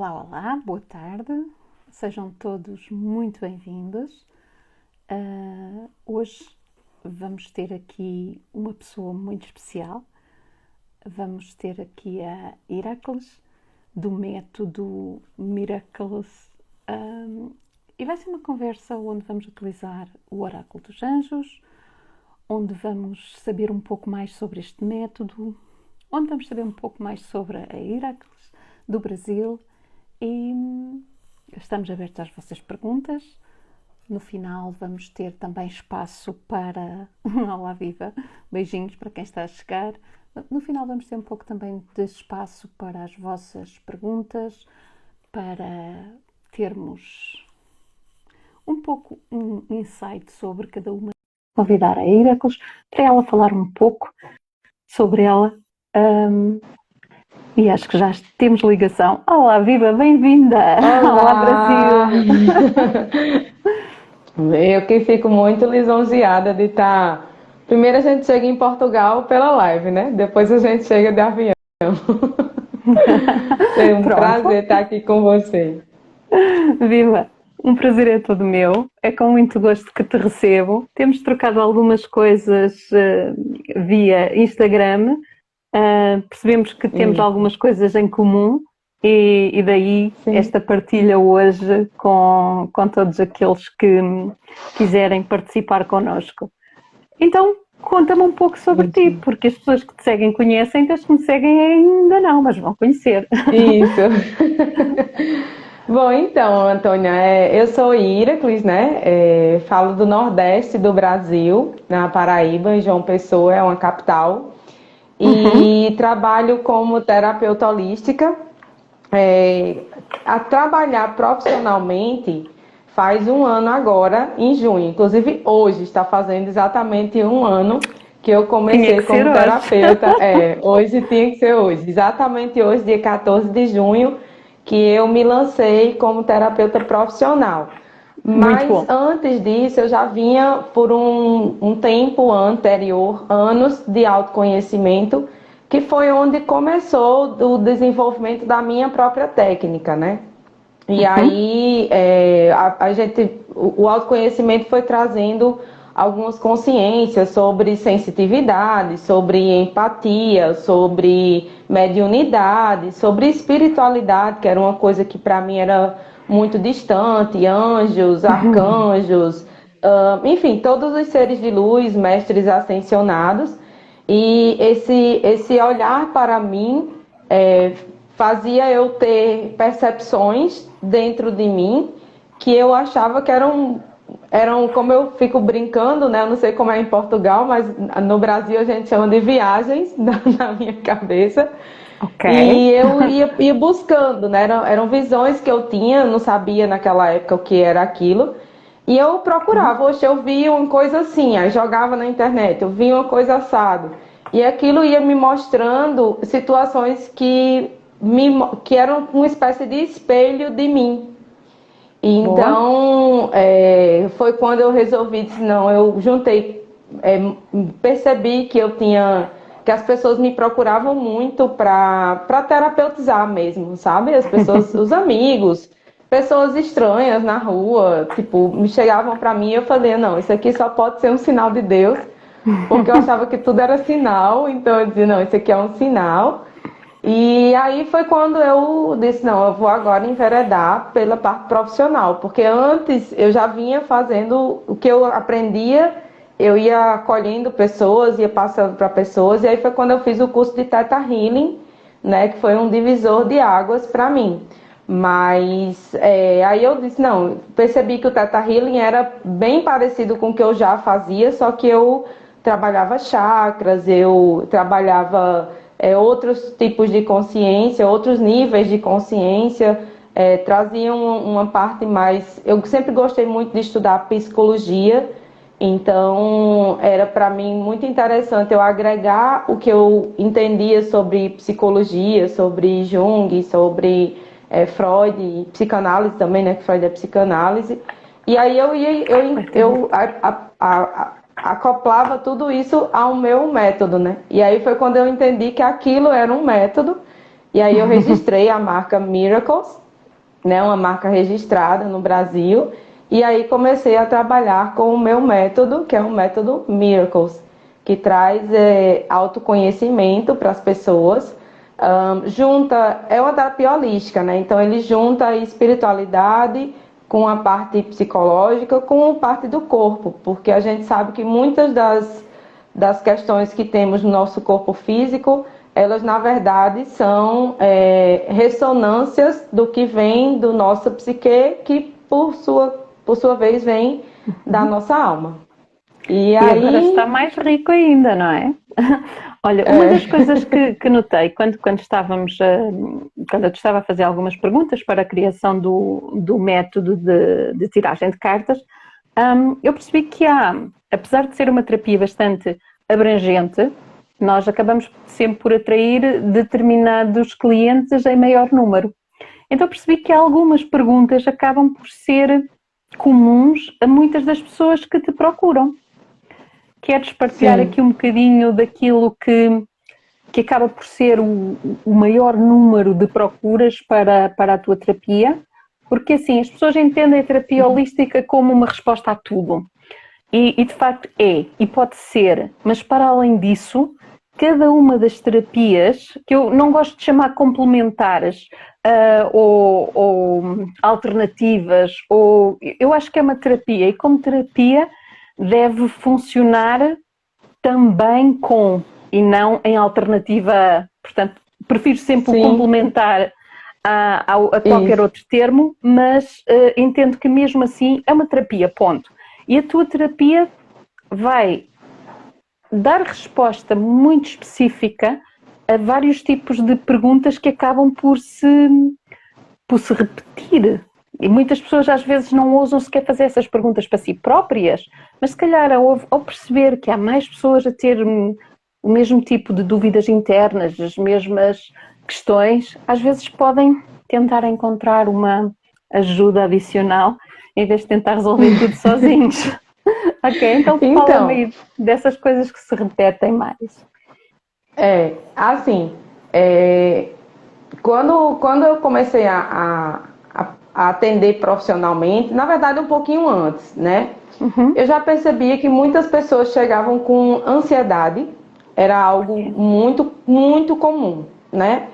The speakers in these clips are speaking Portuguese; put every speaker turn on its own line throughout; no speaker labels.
Olá, olá, boa tarde, sejam todos muito bem-vindos. Hoje vamos ter aqui uma pessoa muito especial. Vamos ter aqui a Heracles, do método Miracles, e vai ser uma conversa onde vamos utilizar o Oráculo dos Anjos, onde vamos saber um pouco mais sobre este método, onde vamos saber um pouco mais sobre a Heracles do Brasil. E estamos abertos às vossas perguntas. No final vamos ter também espaço para Olá Viva, beijinhos para quem está a chegar. No final vamos ter um pouco também de espaço para as vossas perguntas, para termos um pouco um insight sobre cada uma. Convidar a Heracles para ela falar um pouco sobre ela. E acho que já temos ligação. Olá, Viva, bem-vinda!
Olá!
Olá, Brasil!
Eu que fico muito lisonjeada de estar. Primeiro a gente chega em Portugal pela live, né? Depois a gente chega de avião. É um
Pronto,
prazer estar aqui com você.
Viva! Um prazer é todo meu. É com muito gosto que te recebo. Temos trocado algumas coisas via Instagram. Percebemos que temos
Isso.
algumas coisas em comum e daí
Sim.
esta partilha hoje com todos aqueles que quiserem participar connosco. Então, conta-me um pouco sobre ti,
Isso.
porque as pessoas que te seguem conhecem, as que me seguem ainda não, mas vão conhecer.
Isso. Bom, então, Antônia, eu sou Heracles, né? Falo do Nordeste do Brasil, na Paraíba, em João Pessoa, é uma capital.
Uhum.
E trabalho como terapeuta holística. A trabalhar profissionalmente faz um ano agora, em junho. Inclusive, hoje está fazendo exatamente um ano que eu
Tinha
comecei
que ser
como
hoje.
terapeuta. Hoje tinha que ser hoje. Exatamente hoje, dia 14 de junho, que eu me lancei como terapeuta profissional.
Muito
Mas
bom.
antes disso, eu já vinha por um tempo anterior, anos de autoconhecimento, que foi onde começou o desenvolvimento da minha própria técnica, né? E
Uhum.
aí o autoconhecimento foi trazendo algumas consciências sobre sensitividade, sobre empatia, sobre mediunidade, sobre espiritualidade, que era uma coisa que para mim era muito distante, anjos,
Uhum.
arcanjos, enfim, todos os seres de luz, mestres ascensionados. E esse olhar para mim é, fazia eu ter percepções dentro de mim que eu achava que eram como eu fico brincando, né? Eu não sei como é em Portugal, mas no Brasil a gente chama de viagens na minha cabeça.
Ok.
E eu ia buscando, né? Eram visões que eu tinha, não sabia naquela época o que era aquilo. E eu
Ok.
procurava, hoje eu via uma coisa assim, aí jogava na internet, eu via uma coisa assado. E aquilo ia me mostrando situações que eram uma espécie de espelho de mim.
Boa.
Então, foi quando eu resolvi, disse, não, eu juntei, percebi que eu tinha, que as pessoas me procuravam muito para terapeutizar mesmo, sabe? As pessoas, os amigos, pessoas estranhas na rua, tipo, me chegavam para mim e eu falei, não, isso aqui só pode ser um sinal de Deus, porque eu achava que tudo era sinal, então eu dizia, não, isso aqui é um sinal. E aí foi quando eu disse, não, eu vou agora enveredar pela parte profissional, porque antes eu já vinha fazendo o que eu aprendia, eu ia acolhendo pessoas, ia passando para pessoas, e aí foi quando eu fiz o curso de Theta Healing, né, que foi um divisor de águas para mim. Mas aí eu disse, não, percebi que o Theta Healing era bem parecido com o que eu já fazia, só que eu trabalhava chakras, eu trabalhava outros tipos de consciência, outros níveis de consciência, traziam uma parte mais. Eu sempre gostei muito de estudar psicologia, então era para mim muito interessante eu agregar o que eu entendia sobre psicologia, sobre Jung, sobre Freud, psicanálise também, né? Que Freud é psicanálise. E aí eu
Completamente.
acoplava tudo isso ao meu método, né? E aí foi quando eu entendi que aquilo era um método. E aí eu registrei a marca Miracles. né, uma marca registrada no Brasil. E aí comecei a trabalhar com o meu método, que é o método Miracles, que traz autoconhecimento para as pessoas. É uma terapia holística, né? Então ele junta a espiritualidade com a parte psicológica, com a parte do corpo, porque a gente sabe que muitas das questões que temos no nosso corpo físico, elas na verdade são ressonâncias do que vem do nosso psique, que por sua vez vem da nossa alma.
E agora está mais rico ainda, não é? Olha, uma das coisas que notei quando eu estava a fazer algumas perguntas para a criação do método de tiragem de cartas, eu percebi que apesar de ser uma terapia bastante abrangente, nós acabamos sempre por atrair determinados clientes em maior número. Então percebi que algumas perguntas acabam por ser comuns a muitas das pessoas que te procuram. Queres partilhar aqui um bocadinho daquilo que acaba por ser o maior número de procuras para a tua terapia? Porque assim, as pessoas entendem a terapia holística como uma resposta a tudo. E de facto e pode ser, mas para além disso, cada uma das terapias, que eu não gosto de chamar complementares ou alternativas, eu acho que é uma terapia, e como terapia deve funcionar também e não em alternativa. Portanto, prefiro sempre o complementar a qualquer outro termo, mas entendo que mesmo assim é uma terapia, ponto. E a tua terapia vai dar resposta muito específica a vários tipos de perguntas que acabam por se repetir. E muitas pessoas às vezes não ousam sequer fazer essas perguntas para si próprias, mas se calhar ao perceber que há mais pessoas a ter o mesmo tipo de dúvidas internas, as mesmas questões, às vezes podem tentar encontrar uma ajuda adicional em vez de tentar resolver tudo sozinhos. Ok, então fala-me dessas coisas que se repetem mais.
Quando eu comecei a atender profissionalmente, na verdade um pouquinho antes, né? Eu já percebia que muitas pessoas chegavam com ansiedade, era algo muito, muito comum, né?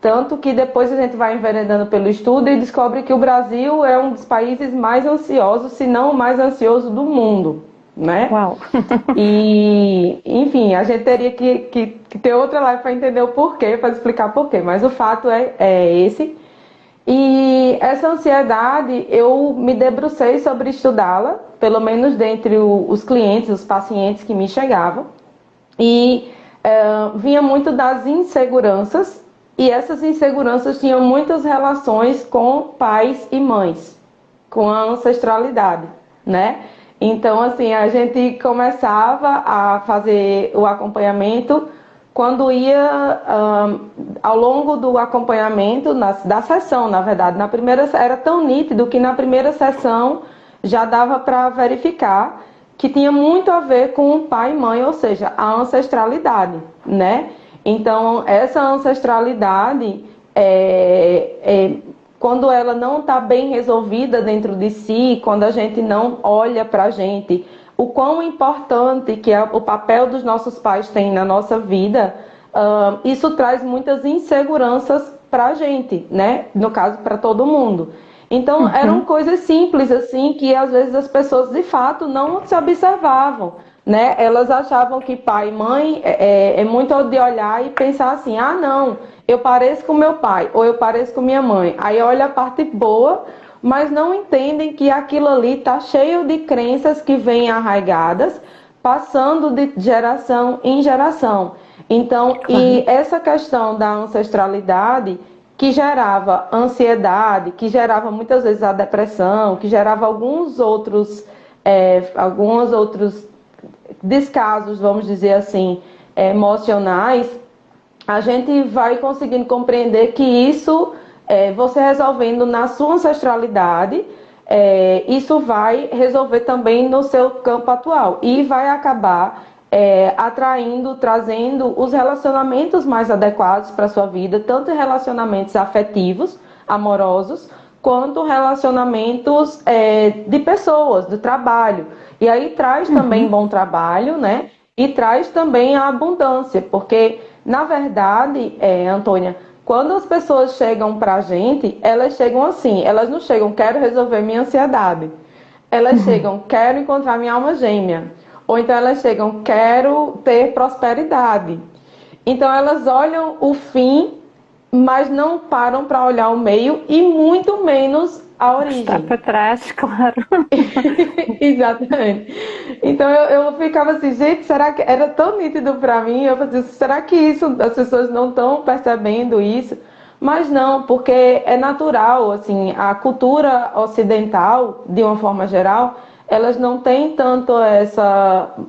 Tanto que depois a gente vai enveredando pelo estudo e descobre que o Brasil é um dos países mais ansiosos, se não o mais ansioso do mundo, né?
Uau!
E, enfim, a gente teria que ter outra live para entender o porquê, para explicar o porquê, mas o fato é esse. E essa ansiedade, eu me debrucei sobre estudá-la, pelo menos dentre os clientes, os pacientes que me chegavam, e vinha muito das inseguranças, e essas inseguranças tinham muitas relações com pais e mães, com a ancestralidade, né? Então, assim, a gente começava a fazer o acompanhamento quando ia ao longo do acompanhamento, da sessão, na verdade. Na primeira era tão nítido que na primeira sessão já dava para verificar que tinha muito a ver com o pai e mãe, ou seja, a ancestralidade, né? Então, essa ancestralidade, quando ela não está bem resolvida dentro de si, quando a gente não olha para a gente, o quão importante que o papel dos nossos pais tem na nossa vida, isso traz muitas inseguranças para a gente, né? No caso, para todo mundo. Então, eram coisas simples, assim, que às vezes as pessoas, de fato, não se observavam, né? Elas achavam que pai e mãe é muito de olhar e pensar assim, ah, não, eu pareço com meu pai, ou eu pareço com minha mãe. Aí olha a parte boa, mas não entendem que aquilo ali está cheio de crenças que vêm arraigadas, passando de geração em geração. Então, e essa questão da ancestralidade, que gerava ansiedade, que gerava muitas vezes a depressão, que gerava alguns outros descasos, vamos dizer assim, emocionais, a gente vai conseguindo compreender que isso, você resolvendo na sua ancestralidade, isso vai resolver também no seu campo atual e vai acabar atraindo, trazendo os relacionamentos mais adequados para a sua vida, tanto relacionamentos afetivos, amorosos, quanto relacionamentos de pessoas, do trabalho. E aí traz também bom trabalho, né? E traz também a abundância, porque, na verdade, Antônia, quando as pessoas chegam pra gente, elas chegam assim, elas não chegam, quero resolver minha ansiedade. Elas chegam, quero encontrar minha alma gêmea. Ou então elas chegam, quero ter prosperidade. Então elas olham o fim, mas não param para olhar o meio e muito menos a
O que está
origem.
para trás, claro.
Exatamente. Então eu ficava assim, gente, será que era tão nítido para mim? Eu falei, será que isso as pessoas não estão percebendo isso? Mas não, porque é natural, assim, a cultura ocidental, de uma forma geral, elas não têm tanto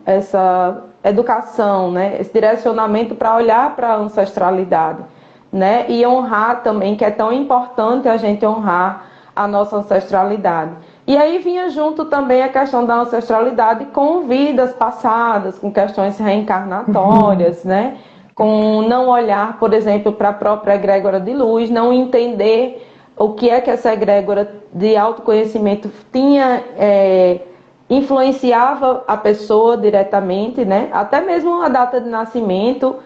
essa educação, né? Esse direcionamento para olhar para a ancestralidade, né? E honrar também, que é tão importante a gente honrar a nossa ancestralidade. E aí vinha junto também a questão da ancestralidade com vidas passadas, com questões reencarnatórias, né? Com não olhar, por exemplo, para a própria egrégora de luz, não entender o que é que essa egrégora de autoconhecimento tinha, influenciava a pessoa diretamente, né? Até mesmo a data de nascimento,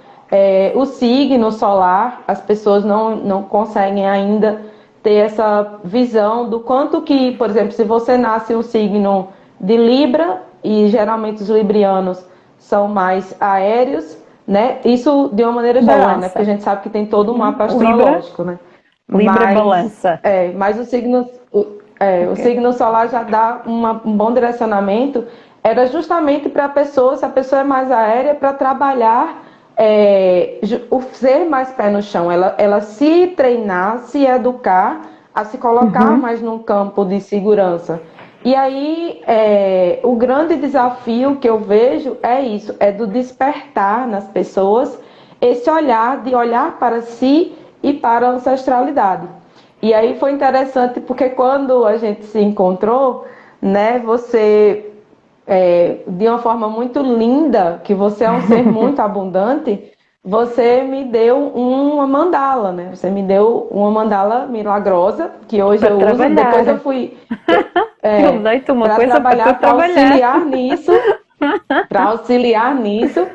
o signo solar, as pessoas não conseguem ainda ter essa visão do quanto que, por exemplo, se você nasce um signo de Libra, e geralmente os librianos são mais aéreos, né? Isso de uma maneira geral, né? Porque a
Balança.
gente sabe que tem todo um mapa
Libra,
astrológico, né?
Libra
Mas,
balança.
mas o
Ok.
signo solar já dá um bom direcionamento. Era justamente para a pessoa, se a pessoa é mais aérea, para trabalhar o ser mais pé no chão, ela se treinar, se educar, a se colocar mais num campo de segurança. E aí, o grande desafio que eu vejo é isso, é do despertar nas pessoas esse olhar, de olhar para si e para a ancestralidade. E aí foi interessante porque quando a gente se encontrou, né, você de uma forma muito linda, que você é um ser muito abundante, você me deu uma mandala, né? Você me deu uma mandala milagrosa, que hoje
Para
eu uso. Depois eu
trabalhar.
fui
Eu dei-te uma
para
coisa para tu
trabalhar,
trabalhar.
para auxiliar nisso.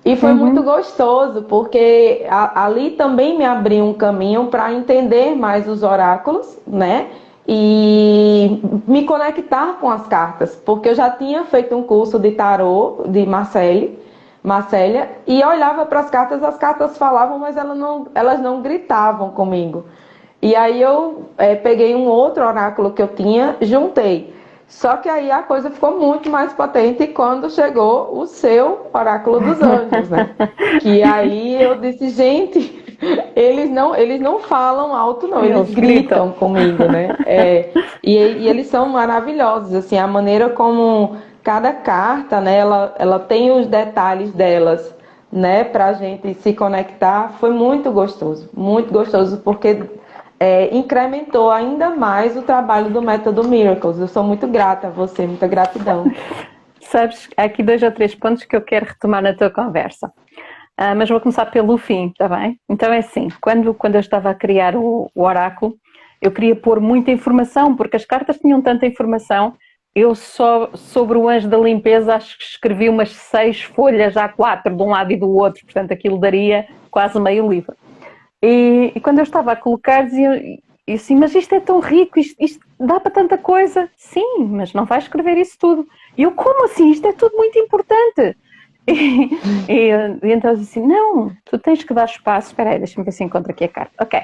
E foi muito gostoso, porque ali também me abriu um caminho para entender mais os oráculos, né? E me conectar com as cartas, porque eu já tinha feito um curso de tarô de Marcélia, e eu olhava para as cartas falavam, mas elas não gritavam comigo. E aí eu peguei um outro oráculo que eu tinha, juntei. Só que aí a coisa ficou muito mais potente quando chegou o seu oráculo dos anjos, né? Que aí eu disse, gente, eles não falam alto, não, eles
Eles gritam.
gritam comigo, né? E eles são maravilhosos, assim, a maneira como cada carta, né, ela tem os detalhes delas, né, pra gente se conectar, foi muito gostoso, porque incrementou ainda mais o trabalho do Método Miracles. Eu sou muito grata a você, muita gratidão.
Sabes, há aqui 2 ou 3 pontos que eu quero retomar na tua conversa. Mas vou começar pelo fim, está bem? Então é assim, quando eu estava a criar o oráculo, eu queria pôr muita informação, porque as cartas tinham tanta informação. Eu só sobre o anjo da limpeza acho que escrevi umas 6 folhas A4 de um lado e do outro, portanto aquilo daria quase meio livro. E quando eu estava a colocar, dizia assim, mas isto é tão rico, isto dá para tanta coisa. Sim, mas não vais escrever isso tudo. E eu, como assim? Isto é tudo muito importante. E então eu disse assim, não, tu tens que dar espaço. Espera aí, deixa-me ver se encontro aqui a carta. Ok.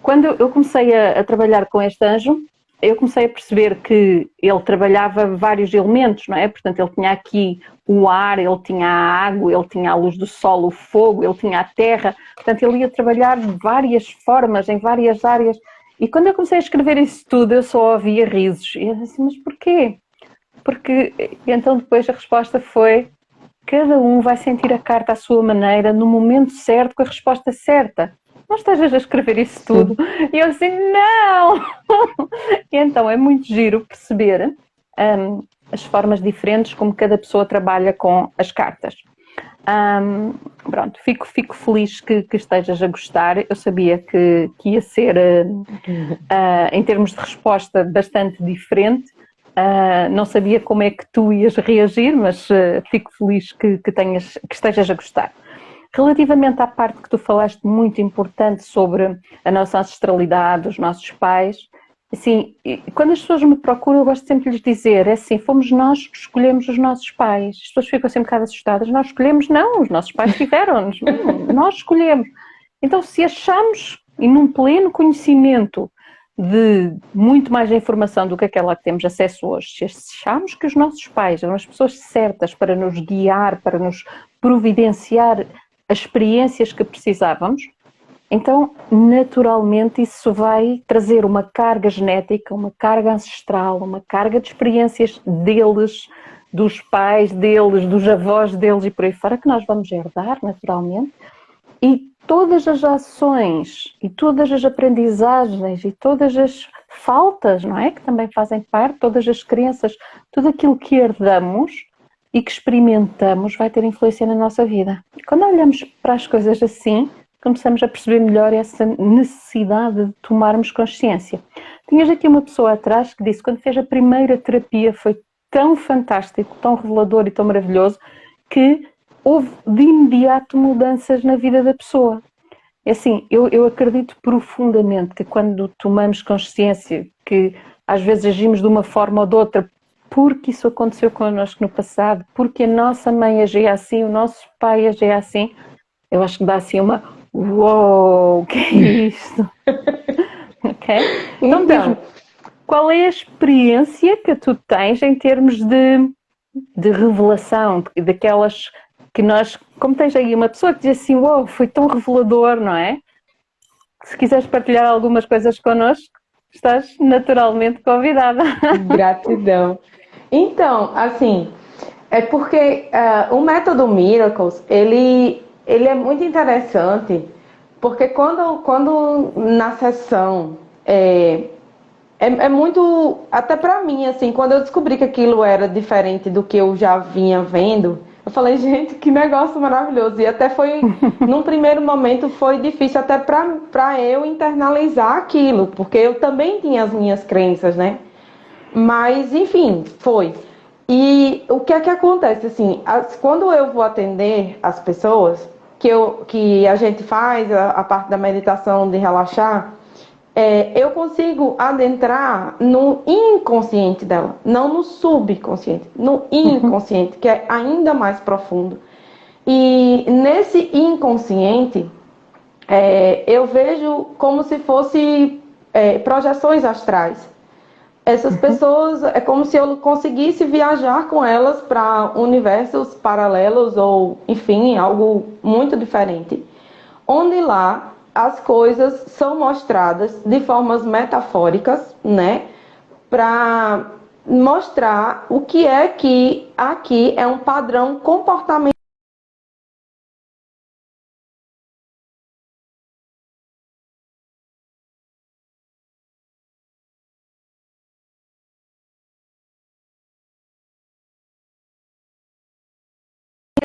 Quando eu comecei a trabalhar com este anjo, eu comecei a perceber que ele trabalhava vários elementos, não é? Portanto, ele tinha aqui o ar, ele tinha a água, ele tinha a luz do sol, o fogo, ele tinha a terra. Portanto, ele ia trabalhar de várias formas, em várias áreas. E quando eu comecei a escrever isso tudo, eu só ouvia risos. E eu disse, mas porquê? Porque, e então depois a resposta foi, cada um vai sentir a carta à sua maneira, no momento certo, com a resposta certa. Não estejas a escrever isso tudo. E eu assim, não! E então é muito giro perceber as formas diferentes como cada pessoa trabalha com as cartas. pronto, fico feliz que estejas a gostar. Eu sabia que ia ser, em termos de resposta, bastante diferente. Não sabia como é que tu ias reagir, mas fico feliz que estejas a gostar. Relativamente à parte que tu falaste, muito importante, sobre a nossa ancestralidade, os nossos pais, assim, quando as pessoas me procuram, eu gosto sempre de lhes dizer, é assim, fomos nós que escolhemos os nossos pais. As pessoas ficam sempre um bocado assustadas, nós escolhemos, não, os nossos pais tiveram-nos, nós escolhemos. Então, se achamos, e num pleno conhecimento de muito mais informação do que aquela que temos acesso hoje, se achamos que os nossos pais eram as pessoas certas para nos guiar, para nos providenciar as experiências que precisávamos, então, naturalmente, isso vai trazer uma carga genética, uma carga ancestral, uma carga de experiências deles, dos pais deles, dos avós deles e por aí fora, que nós vamos herdar, naturalmente. E todas as ações, e todas as aprendizagens, e todas as faltas, não é? Que também fazem parte, todas as crenças, tudo aquilo que herdamos e que experimentamos vai ter influência na nossa vida. E quando olhamos para as coisas assim, começamos a perceber melhor essa necessidade de tomarmos consciência. Tinhas aqui uma pessoa atrás que disse que quando fez a primeira terapia foi tão fantástico, tão revelador e tão maravilhoso que houve de imediato mudanças na vida da pessoa. É assim, eu acredito profundamente que quando tomamos consciência que às vezes agimos de uma forma ou de outra porque isso aconteceu connosco no passado, porque a nossa mãe agia assim, o nosso pai agia assim, eu acho que dá assim uma uou, o que é isto? Ok? Então, qual é a experiência que tu tens em termos de revelação, daquelas que nós, como tens aí uma pessoa que diz assim, uau, foi tão revelador, não é? Se quiseres partilhar algumas coisas connosco, estás naturalmente convidada.
Gratidão. Então, assim, é porque o método Miracles, ele é muito interessante, porque quando na sessão, é muito, até pra mim, assim, quando eu descobri que aquilo era diferente do que eu já vinha vendo, eu falei, gente, que negócio maravilhoso. E até foi, num primeiro momento, foi difícil até pra eu internalizar aquilo, porque eu também tinha as minhas crenças, né? Mas, enfim, foi. E o que é que acontece, assim, quando eu vou atender as pessoas, que a gente faz a parte da meditação de relaxar, eu consigo adentrar no inconsciente dela, não no subconsciente, no inconsciente, que é ainda mais profundo. E nesse inconsciente, eu vejo como se fosse projeções astrais. Essas pessoas, é como se eu conseguisse viajar com elas para universos paralelos ou, enfim, algo muito diferente. Onde lá as coisas são mostradas de formas metafóricas, né? Para mostrar o que é que aqui é um padrão comportamental.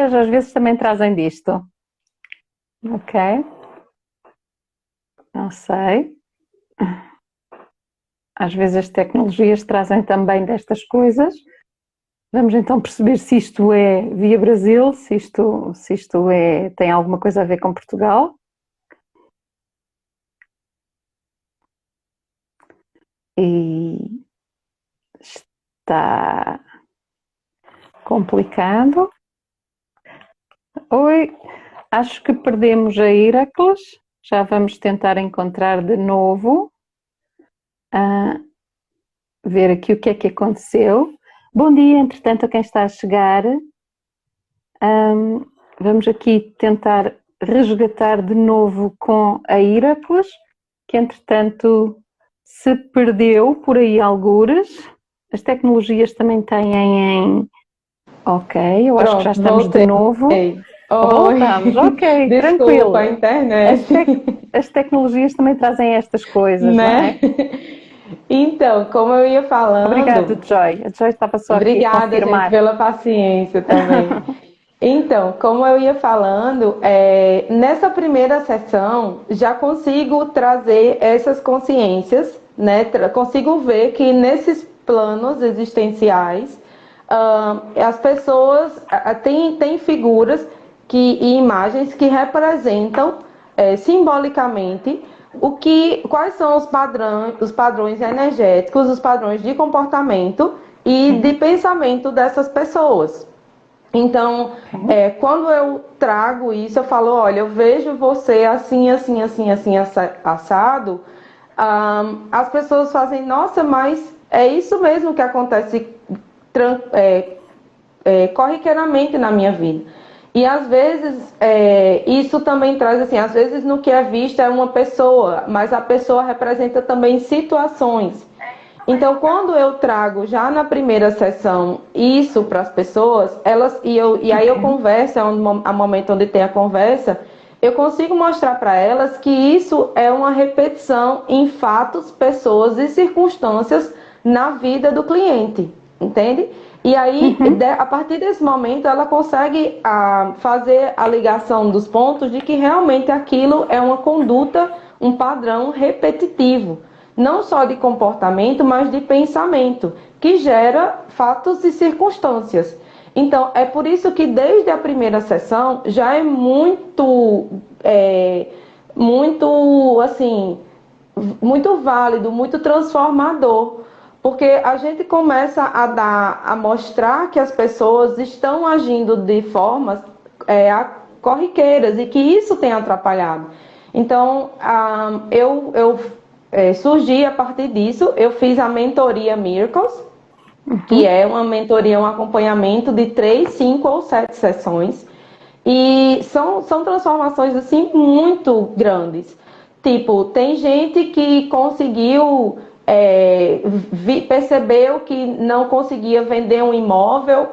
Às vezes também trazem disto. Ok? Não sei. Às vezes as tecnologias trazem também destas coisas. Vamos então perceber se isto é via Brasil, se isto tem alguma coisa a ver com Portugal. E está complicado. Oi, acho que perdemos a Heracles. Já vamos tentar encontrar de novo. Ver aqui o que é que aconteceu. Bom dia, entretanto, a quem está a chegar. Vamos aqui tentar resgatar de novo com a Heracles, que entretanto se perdeu por aí algures. As tecnologias também têm em... Ok, eu acho que já estamos
voltei.
de novo. Voltamos, ok,
Desculpa,
tranquilo.
a internet.
As tecnologias também trazem estas coisas,
né?
não é?
Então, como eu ia falando...
Obrigada, Joy. A Joy estava só aqui a
Obrigada,
confirmar.
gente, pela paciência também. Então, como eu ia falando, nessa primeira sessão já consigo trazer essas consciências, né? Consigo ver que nesses planos existenciais, as pessoas têm figuras e imagens que representam simbolicamente quais são os padrões energéticos, os padrões de comportamento e de
Sim,
pensamento dessas pessoas. Então,
ok.
quando eu trago isso, eu falo, olha, eu vejo você assim, assim, assim, assim, assado. As pessoas fazem, nossa, mas é isso mesmo que acontece corriqueiramente na minha vida. E às vezes, isso também traz assim, às vezes no que é visto é uma pessoa, mas a pessoa representa também situações. Então, quando eu trago já na primeira sessão isso para as pessoas, e aí
Ok.
eu converso, é um momento onde tem a conversa, eu consigo mostrar para elas que isso é uma repetição em fatos, pessoas e circunstâncias na vida do cliente, entende? E aí,
Uhum.
a partir desse momento, ela consegue fazer a ligação dos pontos de que realmente aquilo é uma conduta, um padrão repetitivo não só de comportamento, mas de pensamento, que gera fatos e circunstâncias. Então, é por isso que desde a primeira sessão já é muito, assim, muito válido, muito transformador, porque a gente começa a mostrar que as pessoas estão agindo de formas corriqueiras e que isso tem atrapalhado. Então, eu surgi a partir disso, eu fiz a mentoria Miracles, que
Uhum.
é uma mentoria, um acompanhamento de 3, 5 ou 7 sessões. E são transformações assim muito grandes. Tipo, tem gente que conseguiu, percebeu que não conseguia vender um imóvel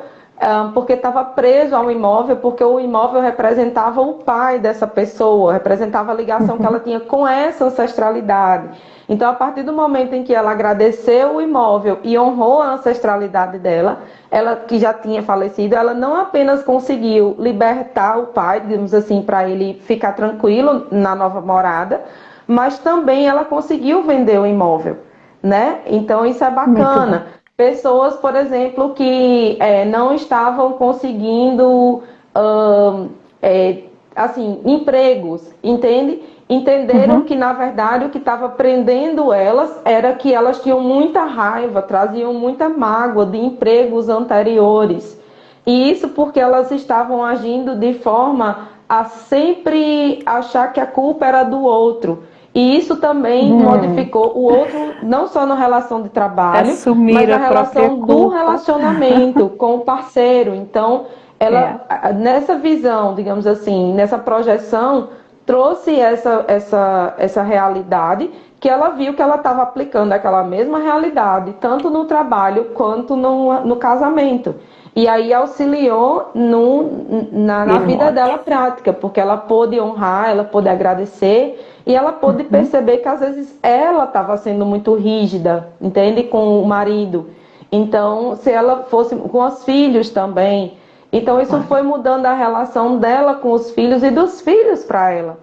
porque estava preso ao imóvel, porque o imóvel representava o pai dessa pessoa, representava a ligação que ela
Uhum.
tinha com essa ancestralidade. Então, a partir do momento em que ela agradeceu o imóvel e honrou a ancestralidade dela, ela que já tinha falecido, ela não apenas conseguiu libertar o pai, digamos assim, para ele ficar tranquilo na nova morada, mas também ela conseguiu vender o imóvel, né? Então isso é
Muito bom.
bacana. Pessoas, por exemplo, que não estavam conseguindo hum, é, assim, empregos, entende? Entenderam
Uhum.
que, na verdade, o que estava prendendo elas era que elas tinham muita raiva, traziam muita mágoa de empregos anteriores. E isso porque elas estavam agindo de forma a sempre achar que a culpa era do outro. E isso também
Hum.
modificou o outro, não só na relação de trabalho, mas
Assumir
na
a própria
relação do
culpa.
relacionamento com o parceiro. Então,
É.
nessa visão, digamos assim, nessa projeção, trouxe essa realidade que ela viu que ela estava aplicando aquela mesma realidade, tanto no trabalho quanto no casamento. E aí auxiliou na
Ir
vida
embora.
dela prática, porque ela pôde honrar, ela pôde agradecer e ela pôde
Uhum.
perceber que às vezes ela estava sendo muito rígida, entende? Com o marido. Então, se ela fosse com os filhos também. Então, isso
Claro.
foi mudando a relação dela com os filhos e dos filhos para ela.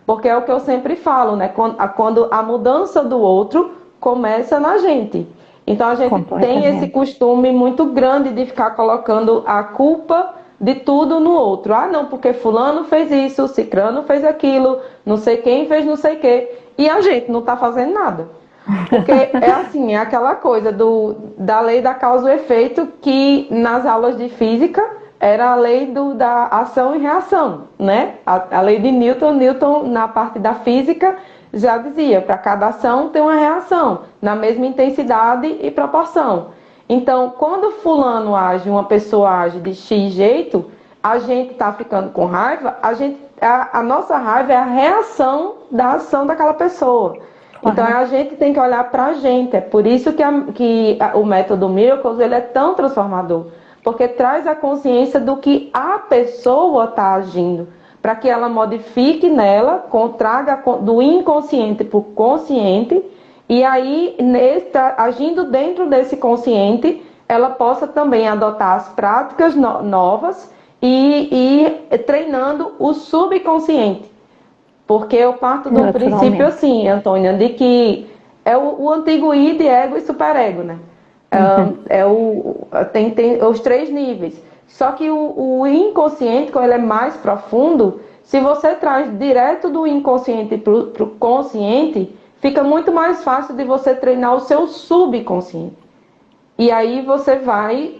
Porque é o que eu sempre falo, né? Quando a mudança do outro começa na gente. Então a gente tem esse
Completamente.
costume muito grande de ficar colocando a culpa de tudo no outro. Ah, não, porque fulano fez isso, cicrano fez aquilo, não sei quem fez não sei o quê. E a gente não está fazendo nada. Porque é assim, é aquela coisa da lei da causa e efeito que nas aulas de física era a lei da ação e reação, né? A lei de Newton, Newton na parte da física já dizia, para cada ação tem uma reação, na mesma intensidade e proporção. Então, quando fulano age, uma pessoa age de X jeito, a gente está ficando com raiva, a nossa raiva é a reação da ação daquela pessoa. Então
Claro.
a gente tem que olhar para a gente. É por isso que o método Miracles ele é tão transformador, porque traz a consciência do que a pessoa está agindo, para que ela modifique nela, traga do inconsciente para o consciente, e aí agindo dentro desse consciente, ela possa também adotar as práticas novas e treinando o subconsciente. Porque eu parto do princípio
Naturalmente.
assim, Antônia, de que é o antigo id, ego e superego, né?
Uhum.
Tem os três níveis. Só que o inconsciente, quando ele é mais profundo, se você traz direto do inconsciente para o consciente, fica muito mais fácil de você treinar o seu subconsciente. E aí você vai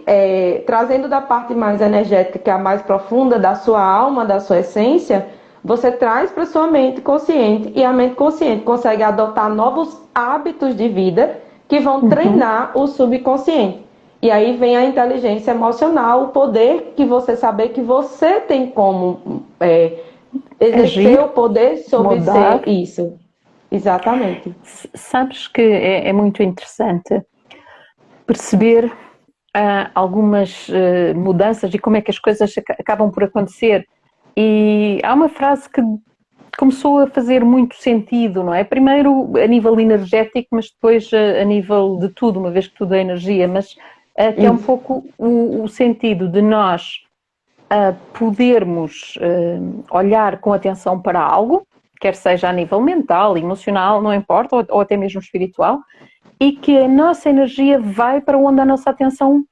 trazendo da parte mais energética, que é a mais profunda da sua alma, da sua essência, você traz para sua mente consciente e a mente consciente consegue adotar novos hábitos de vida que vão
Uhum.
treinar o subconsciente. E aí vem a inteligência emocional, o poder que você saber que você tem como exercer
Agir,
o poder sobre ser
mudar.
isso. Exatamente.
Sabes que é muito interessante perceber algumas mudanças e como é que as coisas acabam por acontecer. E há uma frase que começou a fazer muito sentido, não é? Primeiro a nível energético, mas depois a nível de tudo, uma vez que tudo é energia, mas que é um
Isso.
pouco o sentido de nós podermos olhar com atenção para algo, quer seja a nível mental, emocional, não importa, ou até mesmo espiritual, e que a nossa energia vai para onde a nossa atenção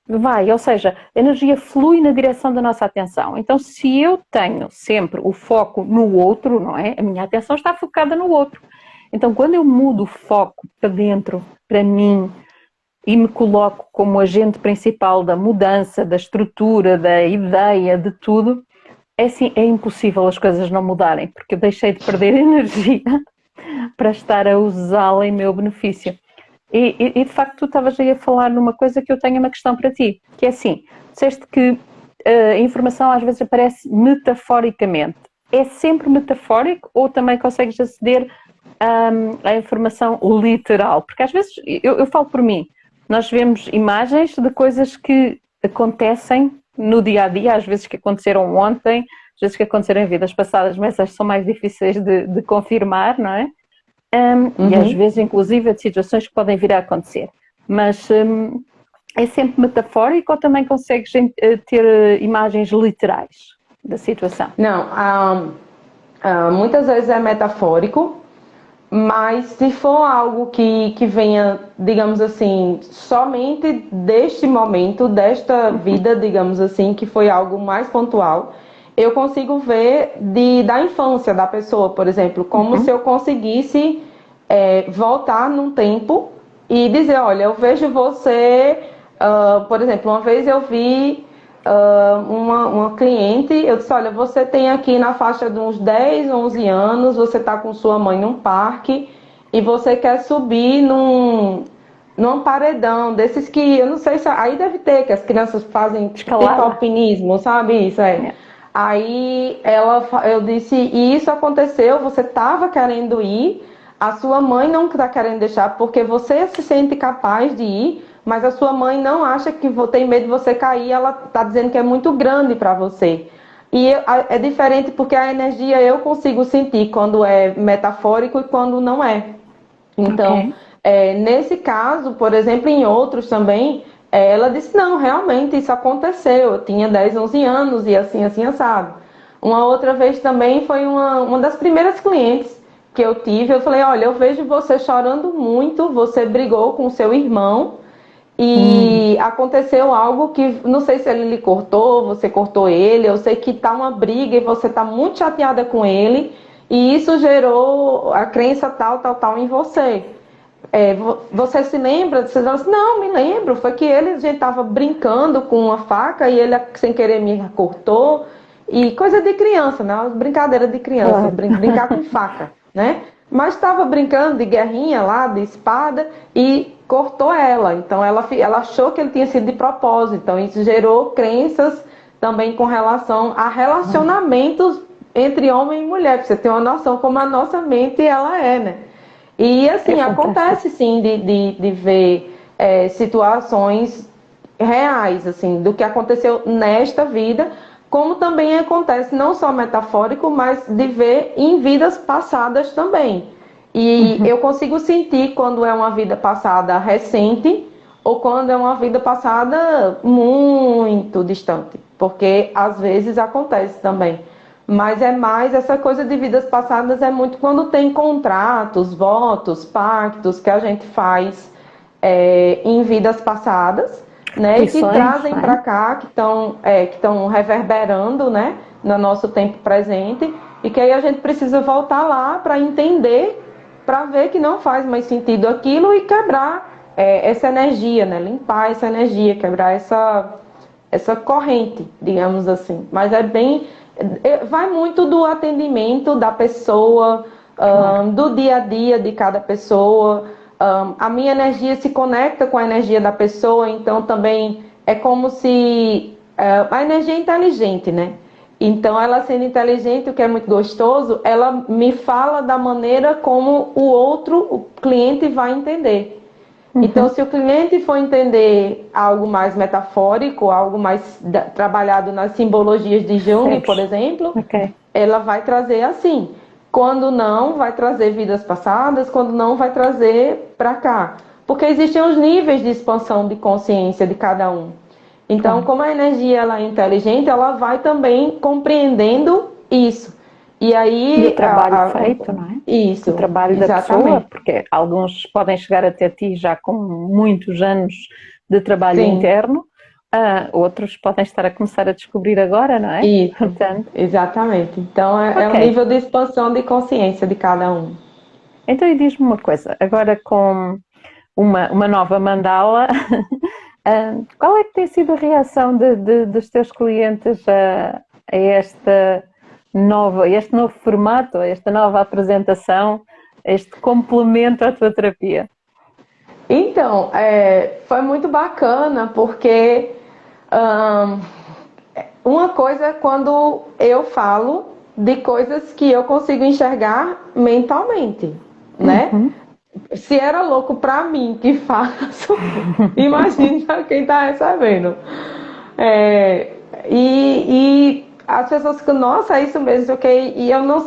vai, ou seja, a energia flui na direção da nossa atenção. Então, se eu tenho sempre o foco no outro, não é? A minha atenção está focada no outro. Então, quando eu mudo o foco para dentro, para mim, e me coloco como agente principal da mudança, da estrutura, da ideia, de tudo, é assim, é impossível as coisas não mudarem, porque eu deixei de perder energia para estar a usá-la em meu benefício. E de facto tu estavas aí a falar numa coisa que eu tenho uma questão para ti, que é assim, disseste que a informação às vezes aparece metaforicamente. É sempre metafórico ou também consegues aceder à informação literal? Porque às vezes, eu falo por mim, nós vemos imagens de coisas que acontecem no dia a dia, às vezes que aconteceram ontem, às vezes que aconteceram em vidas passadas, mas essas são mais difíceis de confirmar, não é? E às
Uhum.
vezes, inclusive, de situações que podem vir a acontecer. Mas é sempre metafórico ou também consegues ter imagens literais da situação?
Não, muitas vezes é metafórico, mas se for algo que venha, digamos assim, somente deste momento, desta
Uhum,
vida, digamos assim, que foi algo mais pontual, eu consigo ver da infância da pessoa, por exemplo, como se
uhum,
eu conseguisse voltar num tempo e dizer, olha, eu vejo você, por exemplo, uma vez eu vi uma cliente, eu disse, olha, você tem aqui na faixa de uns 10, 11 anos, você está com sua mãe num parque e você quer subir num paredão desses que, eu não sei se aí deve ter, que as crianças fazem tipo
escalada.
alpinismo, sabe isso?
Yeah.
Aí eu disse, e isso aconteceu, você estava querendo ir, a sua mãe não está querendo deixar porque você se sente capaz de ir, mas a sua mãe não acha que tem medo de você cair, ela está dizendo que é muito grande para você. É diferente porque a energia eu consigo sentir quando é metafórico e quando não é.
Ok.
Então, nesse caso, por exemplo, em outros também, ela disse, não, realmente isso aconteceu, eu tinha 10, 11 anos e assim, assim, assado. Uma outra vez também foi uma das primeiras clientes que eu tive, eu falei, olha, eu vejo você chorando muito, você brigou com seu irmão
Hum,
e aconteceu algo que, não sei se ele lhe cortou, você cortou ele, eu sei que tá uma briga e você tá muito chateada com ele, e isso gerou a crença tal, tal, tal em você. Você se lembra? Você fala assim, não, me lembro. Foi que a gente estava brincando com uma faca e ele, sem querer, me cortou. E coisa de criança, né? Brincadeira de criança,
claro.
brincar com faca, né? Mas estava brincando de guerrinha lá, de espada, e cortou ela. Então ela achou que ele tinha sido de propósito. Então isso gerou crenças também com relação a relacionamentos entre homem e mulher. Pra você ter uma noção como a nossa mente ela é, né? E
É
assim,
fantástico.
acontece sim de ver situações reais, assim, do que aconteceu nesta vida, como também acontece não só metafórico, mas de ver em vidas passadas também. E
Uhum.
eu consigo sentir quando é uma vida passada recente ou quando é uma vida passada muito distante. porque às vezes acontece também. Mas é mais essa coisa de vidas passadas, é muito quando tem contratos, votos, pactos que a gente faz em vidas passadas, né? E que
Lições,
trazem
não é?
para cá, que estão reverberando, né? No nosso tempo presente, e que aí a gente precisa voltar lá para entender, para ver que não faz mais sentido aquilo e quebrar essa energia, né? Limpar essa energia, quebrar essa corrente, digamos assim. Mas vai muito do atendimento da pessoa,
Claro.
do dia a dia de cada pessoa. A minha energia se conecta com a energia da pessoa, então também é como se a energia é inteligente, né? Então, ela sendo inteligente, o que é muito gostoso, ela me fala da maneira como o cliente vai entender. Então,
Uhum.
se o cliente for entender algo mais metafórico, algo mais trabalhado nas simbologias de Jung, por
Percebes?
exemplo,
Ok.
ela vai trazer assim. Quando não, vai trazer vidas passadas, quando não, vai trazer para cá. Porque existem os níveis de expansão de consciência de cada um. Então,
Claro.
como a energia ela é inteligente, ela vai também compreendendo isso. E
E o
aí,
trabalho feito, não é? O
isso,
trabalho da pessoa,
exatamente.
porque alguns podem chegar até ti já com muitos anos de trabalho
Sim,
interno, outros podem estar a começar a descobrir agora, não é?
isso,
Portanto,
exatamente. Então, é
ok.
o nível de expansão de consciência de cada um.
Então, e diz-me uma coisa, agora com uma nova mandala, qual é que tem sido a reação dos teus clientes a este novo formato, a esta nova apresentação, a este complemento à tua terapia?
Então, foi muito bacana, porque hum, uma coisa é quando eu falo de coisas que eu consigo enxergar mentalmente, né?
Uhum.
Se era louco pra mim que faço, imagina quem tá recebendo. É, e as pessoas ficam, nossa, é isso mesmo, ok? E eu não,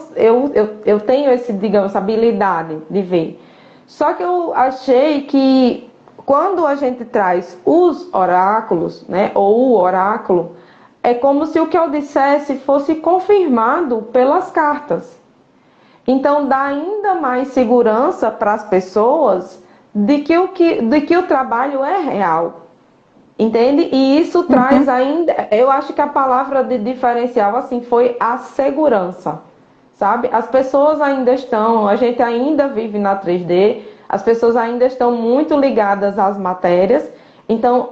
eu tenho esse, digamos, essa habilidade de ver. Só que eu achei que quando a gente traz os oráculos, né, ou o oráculo, é como se o que eu dissesse fosse confirmado pelas cartas. Então dá ainda mais segurança para as pessoas de que o trabalho é real. Entende? E isso traz
Uhum.
ainda, eu acho que a palavra de diferencial assim foi a segurança, sabe? As pessoas ainda estão, a gente ainda vive na 3D, as pessoas ainda estão muito ligadas às matérias, então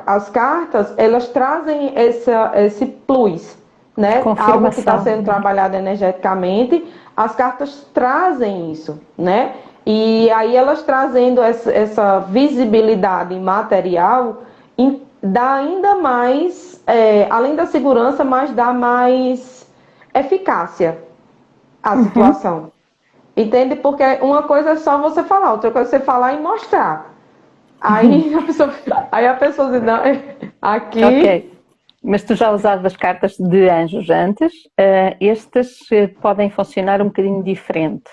as cartas elas trazem esse plus, né? Algo que está
Confirmação,
sendo
não é?
trabalhado energeticamente, as cartas trazem isso, né? E aí elas trazendo essa visibilidade material dá ainda mais, além da segurança, mas dá mais eficácia à
Uhum.
situação. Entende? Porque uma coisa é só você falar, outra coisa é você falar e mostrar. Aí a pessoa diz, não, aqui.
Ok. Mas tu já usavas cartas de anjos antes, estas podem funcionar um bocadinho diferente.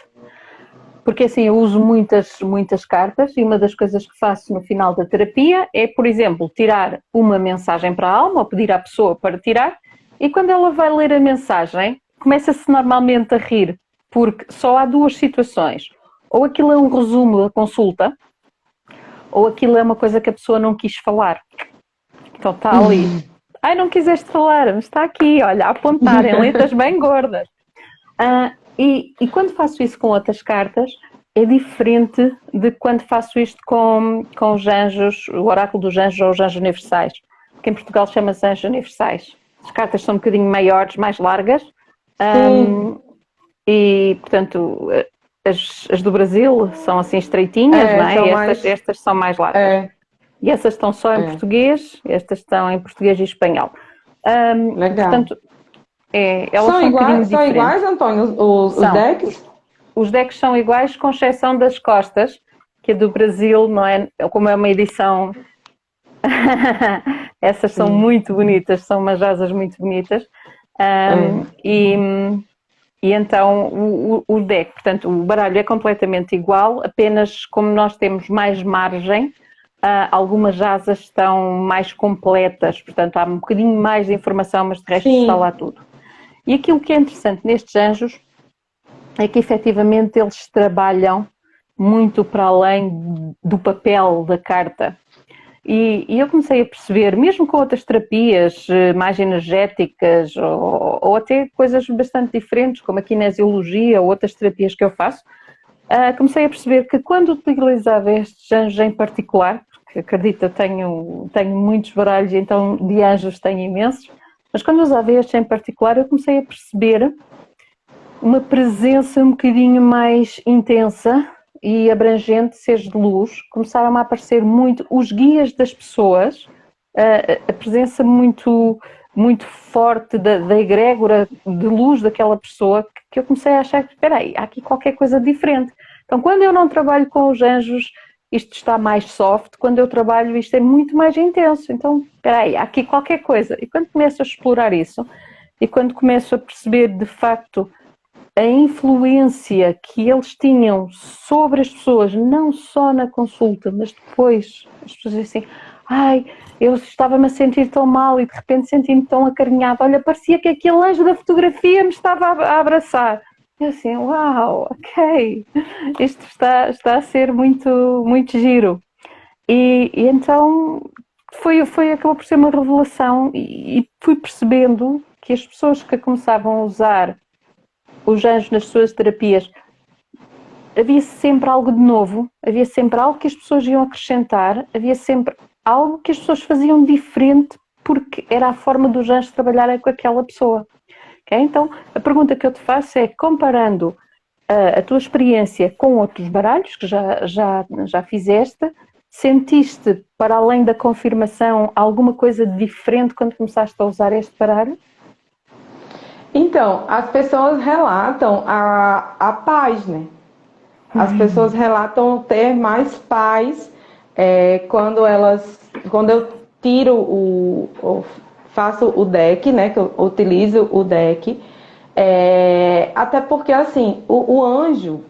Porque assim, eu uso muitas cartas e uma das coisas que faço no final da terapia é, por exemplo, tirar uma mensagem para a alma ou pedir à pessoa para tirar e quando ela vai ler a mensagem, começa-se normalmente a rir, porque só há duas situações. Ou aquilo é um resumo da consulta, ou aquilo é uma coisa que a pessoa não quis falar. Então está ali. Ai, não quiseste falar, mas está aqui, olha, a apontar em letras bem gordas. E quando faço isso com outras cartas, é diferente de quando faço isto com os anjos, o oráculo dos anjos ou os anjos universais, que em Portugal chama-se anjos universais. As cartas são um bocadinho maiores, mais largas,
Sim,
e portanto as do Brasil são assim estreitinhas, não é?
são mais.
Estas são mais largas.
É,
E essas estão só em
é,
português, estas estão em português e espanhol.
legal.
Portanto, elas são um bocadinho
São iguais,
diferentes.
Antônio, os
São.
decks?
Os decks são iguais, com exceção das costas, que a do Brasil, não é? Como é uma edição. Essas são
Sim.
muito bonitas, são umas asas muito bonitas. Um,
É.
e, e então o deck, portanto, o baralho é completamente igual, apenas como nós temos mais margem, algumas asas estão mais completas, portanto há um bocadinho mais de informação, mas de resto
Sim.
está lá tudo. E aquilo que é interessante nestes anjos é que efetivamente eles trabalham muito para além do papel da carta. E eu comecei a perceber, mesmo com outras terapias mais energéticas ou até coisas bastante diferentes, como a kinesiologia ou outras terapias que eu faço, comecei a perceber que quando utilizava estes anjos em particular, porque acredito, eu tenho muitos baralhos, então de anjos tenho imensos, mas quando usava estes em particular eu comecei a perceber uma presença um bocadinho mais intensa e abrangente, seres de luz. Começaram a aparecer muito os guias das pessoas, a presença muito, muito forte da egrégora de luz daquela pessoa, que eu comecei a achar que, espera aí, há aqui qualquer coisa diferente. Então, quando eu não trabalho com os anjos, isto está mais soft, quando eu trabalho isto é muito mais intenso. Então, espera aí, há aqui qualquer coisa. E quando começo a explorar isso, e quando começo a perceber de facto a influência que eles tinham sobre as pessoas, não só na consulta, mas depois, as pessoas dizem assim, ai, eu estava-me a sentir tão mal e de repente senti-me tão acarinhada, olha, parecia que aquele anjo da fotografia me estava a abraçar. Eu assim, uau, ok, isto está a ser muito, muito giro. E então acabou por ser uma revelação e fui percebendo que as pessoas que começavam a usar os anjos nas suas terapias, havia sempre algo de novo, havia sempre algo que as pessoas iam acrescentar, havia sempre algo que as pessoas faziam diferente porque era a forma dos anjos trabalharem com aquela pessoa. Okay? Então, a pergunta que eu te faço é, comparando a tua experiência com outros baralhos que já fizeste, sentiste, para além da confirmação, alguma coisa diferente quando começaste a usar este baralho?
Então, as pessoas relatam a paz, né? As pessoas relatam ter mais paz quando eu faço o deck, né? Que eu utilizo o deck. Até porque, assim, o anjo,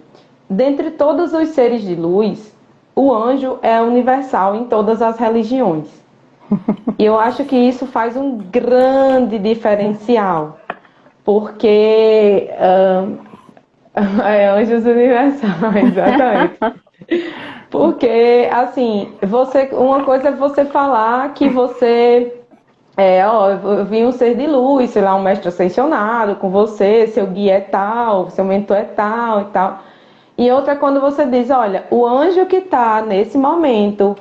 dentre todos os seres de luz, o anjo é universal em todas as religiões. E eu acho que isso faz um grande diferencial. Porque anjos universais, exatamente. Porque, assim, uma coisa é você falar que você eu vi um ser de luz, sei lá, um mestre ascensionado com você, seu guia é tal, seu mentor é tal e tal. E outra é quando você diz, olha, o anjo que está nesse momento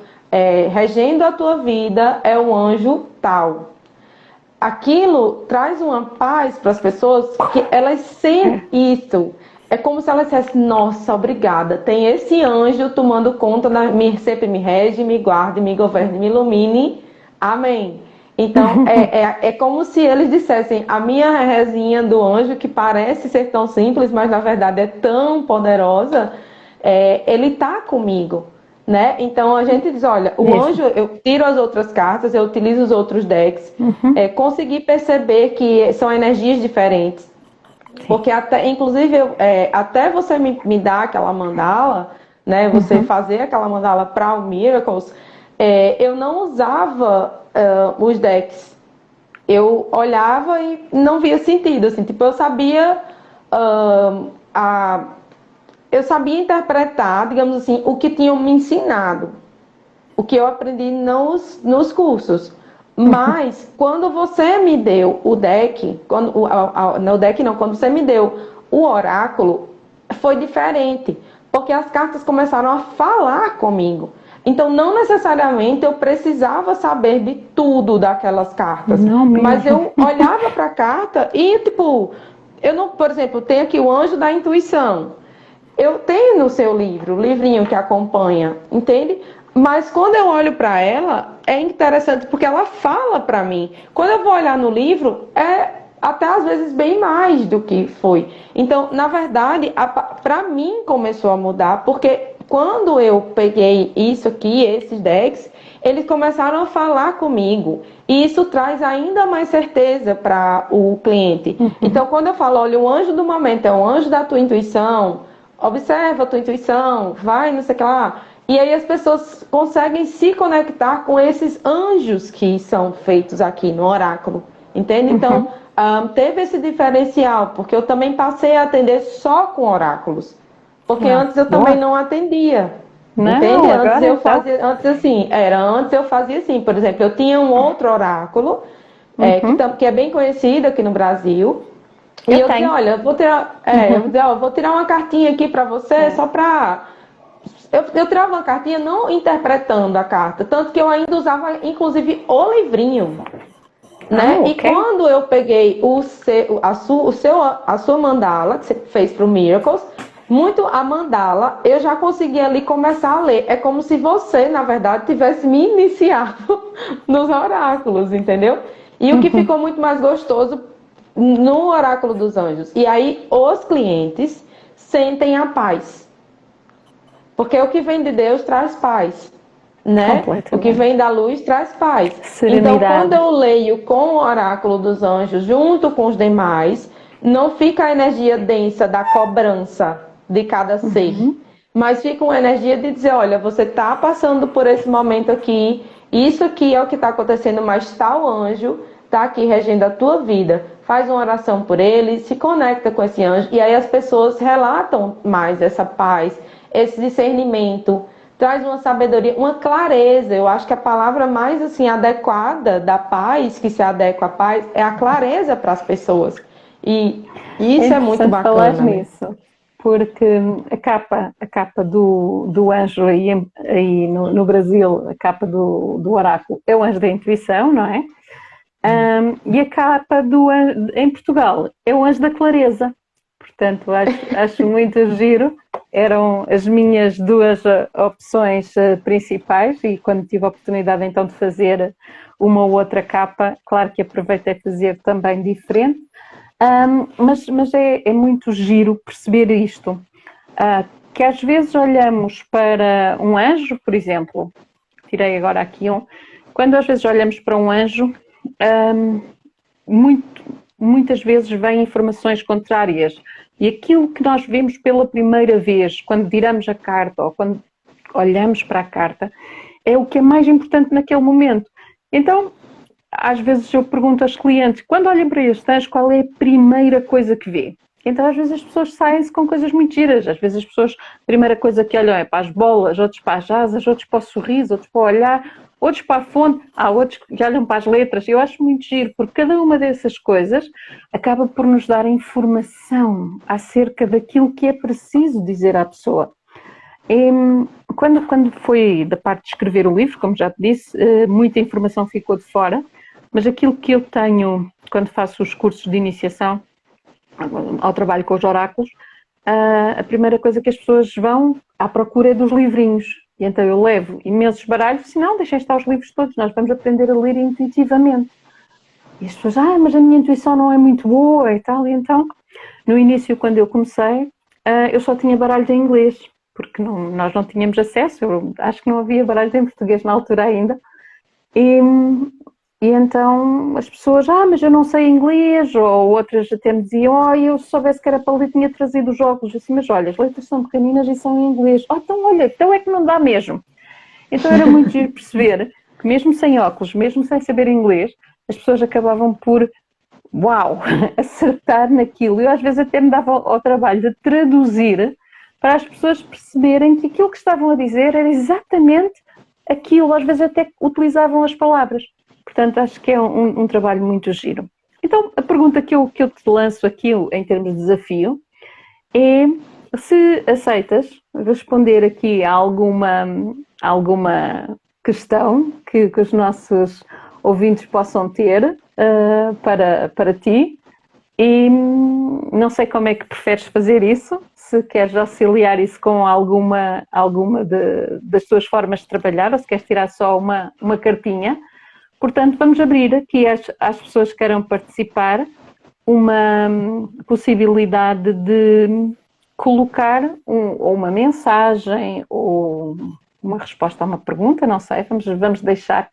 regendo a tua vida é o anjo tal. Aquilo traz uma paz para as pessoas que elas sentem isso. É como se elas dissessem, nossa, obrigada. Tem esse anjo tomando conta, sempre me rege, me guarde, me governe, me ilumine. Amém. Então, é como se eles dissessem, a minha rezinha do anjo, que parece ser tão simples, mas na verdade é tão poderosa, ele está comigo. Né? Então a gente diz, olha, o anjo, eu tiro as outras cartas, eu utilizo os outros decks, consegui perceber que são energias diferentes. Sim. Porque inclusive, até você me dar aquela mandala, né? Você fazer aquela mandala para o Miracles, eu não usava os decks. Eu olhava e não via sentido, assim, tipo, eu sabia interpretar, digamos assim, o que tinham me ensinado, o que eu aprendi nos cursos. Mas, quando você me deu o deck, quando você me deu o oráculo, foi diferente, porque as cartas começaram a falar comigo. Então, não necessariamente eu precisava saber de tudo daquelas cartas, mas eu olhava para a carta e, tipo, por exemplo, tem aqui o anjo da intuição. Eu tenho no seu livro, o livrinho que acompanha, entende? Mas quando eu olho para ela, é interessante porque ela fala para mim. Quando eu vou olhar no livro, até às vezes bem mais do que foi. Então, na verdade, para mim começou a mudar, porque quando eu peguei isso aqui, esses decks, eles começaram a falar comigo. E isso traz ainda mais certeza para o cliente. Então, quando eu falo, olha, o anjo do momento é o anjo da tua intuição, observa a tua intuição, vai, não sei o que lá. E aí as pessoas conseguem se conectar com esses anjos que são feitos aqui no oráculo, entende? Então, teve esse diferencial, porque eu também passei a atender só com oráculos. Porque antes eu também
Boa.
não atendia, entende?
Não, agora então.
Antes eu fazia assim, por exemplo, eu tinha um outro oráculo, que é bem conhecido aqui no Brasil, e
Eu
eu dizia,
tenho.
olha, eu vou tirar uma cartinha aqui para você, só para... Eu tirava uma cartinha não interpretando a carta, tanto que eu ainda usava, inclusive, o livrinho, né? E
Ok.
quando eu peguei a sua mandala, que você fez para o Miracles, muito a mandala, eu já consegui ali começar a ler. É como se você, na verdade, tivesse me iniciado nos oráculos, entendeu? E o que ficou muito mais gostoso no oráculo dos anjos. E aí os clientes sentem a paz. Porque o que vem de Deus traz paz, né? O que
Completamente.
vem da luz traz paz. Então, quando
Serenidade.
eu leio com o oráculo dos anjos junto com os demais, não fica a energia densa da cobrança de cada ser, mas fica uma energia de dizer, olha, você está passando por esse momento aqui, isso aqui é o que está acontecendo, mas tal anjo está aqui regendo a tua vida. Faz uma oração por ele, se conecta com esse anjo, e aí as pessoas relatam mais essa paz, esse discernimento, traz uma sabedoria, uma clareza. Eu acho que a palavra mais assim adequada da paz, que se adequa à paz, é a clareza para as pessoas. E
É
isso é muito
interessante falar
bacana, né?
nisso, porque a capa do anjo aí no Brasil, a capa do oráculo, é o anjo da intuição, não é? E a capa em Portugal é o anjo da clareza. Portanto, acho muito giro. Eram as minhas duas opções principais e quando tive a oportunidade então de fazer uma ou outra capa, claro que aproveitei fazer também diferente, mas é muito giro perceber isto, que às vezes olhamos para um anjo, por exemplo, tirei agora aqui quando às vezes olhamos para um anjo, muitas vezes vêm informações contrárias e aquilo que nós vemos pela primeira vez, quando viramos a carta ou quando olhamos para a carta, é o que é mais importante naquele momento. Então, às vezes eu pergunto aos clientes, quando olhem para este anjo, qual é a primeira coisa que vê? Então, às vezes as pessoas saem-se com coisas muito giras. Às vezes as pessoas, a primeira coisa que olham é para as bolas, outros para as asas, outros para o sorriso, outros para o olhar, outros para a fonte, há outros que olham para as letras. Eu acho muito giro, porque cada uma dessas coisas acaba por nos dar informação acerca daquilo que é preciso dizer à pessoa. E, quando foi da parte de escrever o livro, como já te disse, muita informação ficou de fora, mas aquilo que eu tenho quando faço os cursos de iniciação ao trabalho com os oráculos, a primeira coisa que as pessoas vão à procura é dos livrinhos. E então eu levo imensos baralhos, se não, deixem estar os livros todos, nós vamos aprender a ler intuitivamente. E as pessoas, mas a minha intuição não é muito boa e tal. E então, no início, quando eu comecei, eu só tinha baralhos em inglês, porque nós não tínhamos acesso, eu acho que não havia baralhos em português na altura ainda. E então as pessoas, mas eu não sei inglês, ou outras até me diziam, eu se soubesse que era para ler tinha trazido os óculos, assim, mas olha, as letras são pequeninas e são em inglês. Então olha, então é que não dá mesmo. Então era muito giro perceber que mesmo sem óculos, mesmo sem saber inglês, as pessoas acabavam por, acertar naquilo. Eu às vezes até me dava ao trabalho de traduzir para as pessoas perceberem que aquilo que estavam a dizer era exatamente aquilo, às vezes até utilizavam as palavras. Portanto, acho que é um trabalho muito giro. Então, a pergunta que eu te lanço aqui, em termos de desafio, é se aceitas responder aqui a alguma questão que os nossos ouvintes possam ter para ti. E não sei como é que preferes fazer isso, se queres auxiliar isso com alguma das tuas formas de trabalhar ou se queres tirar só uma cartinha. Portanto, vamos abrir aqui às pessoas que queiram participar uma possibilidade de colocar uma mensagem ou uma resposta a uma pergunta, não sei, vamos deixar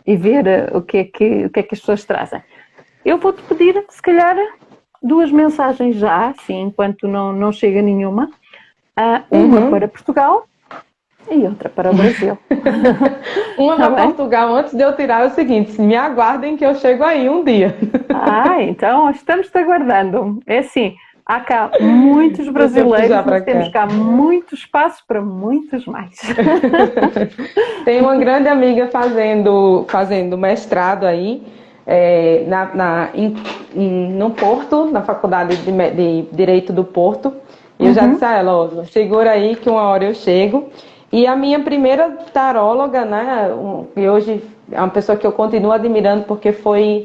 e ver o que é que as pessoas trazem. Eu vou-te pedir, se calhar, 2 mensagens já, assim, enquanto não chega nenhuma. Uma para Portugal E outra para o Brasil.
Uma
Está
para
bem?
Portugal, antes de eu tirar, é o seguinte: me aguardem que eu chego aí um dia.
Então estamos-te aguardando. É assim, há cá muitos
Para você
brasileiros,
puxar
mas
para
temos
cá.
cá muito espaço para muitos mais.
Tem uma grande amiga fazendo mestrado aí, no Porto, na Faculdade de Direito do Porto. E eu já disse
Uhum.
a ela, ó, segura aí que uma hora eu chego. E a minha primeira taróloga, né, e hoje é uma pessoa que eu continuo admirando porque foi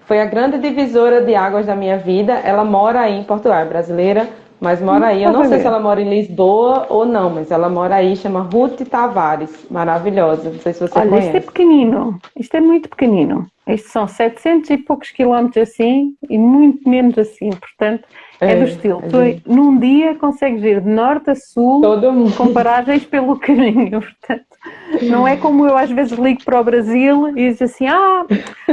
a grande divisora de águas da minha vida. Ela mora aí em Portugal, é brasileira, mas mora aí. Eu
Estás
não
a
sei se
ver?
ela mora em Lisboa ou não, mas ela mora aí, chama Ruth Tavares. Maravilhosa. Não sei se você
Olha, isto é
conhece.
pequenino, isto é muito pequenino. Isto são 700 e poucos quilómetros assim e muito menos assim. Portanto, é do
É,
estilo.
a
Tu
gente,
num dia consegues ir de norte a sul
todo
com
mundo.
paragens pelo caminho. Portanto, não é como eu às vezes ligo para o Brasil e diz assim: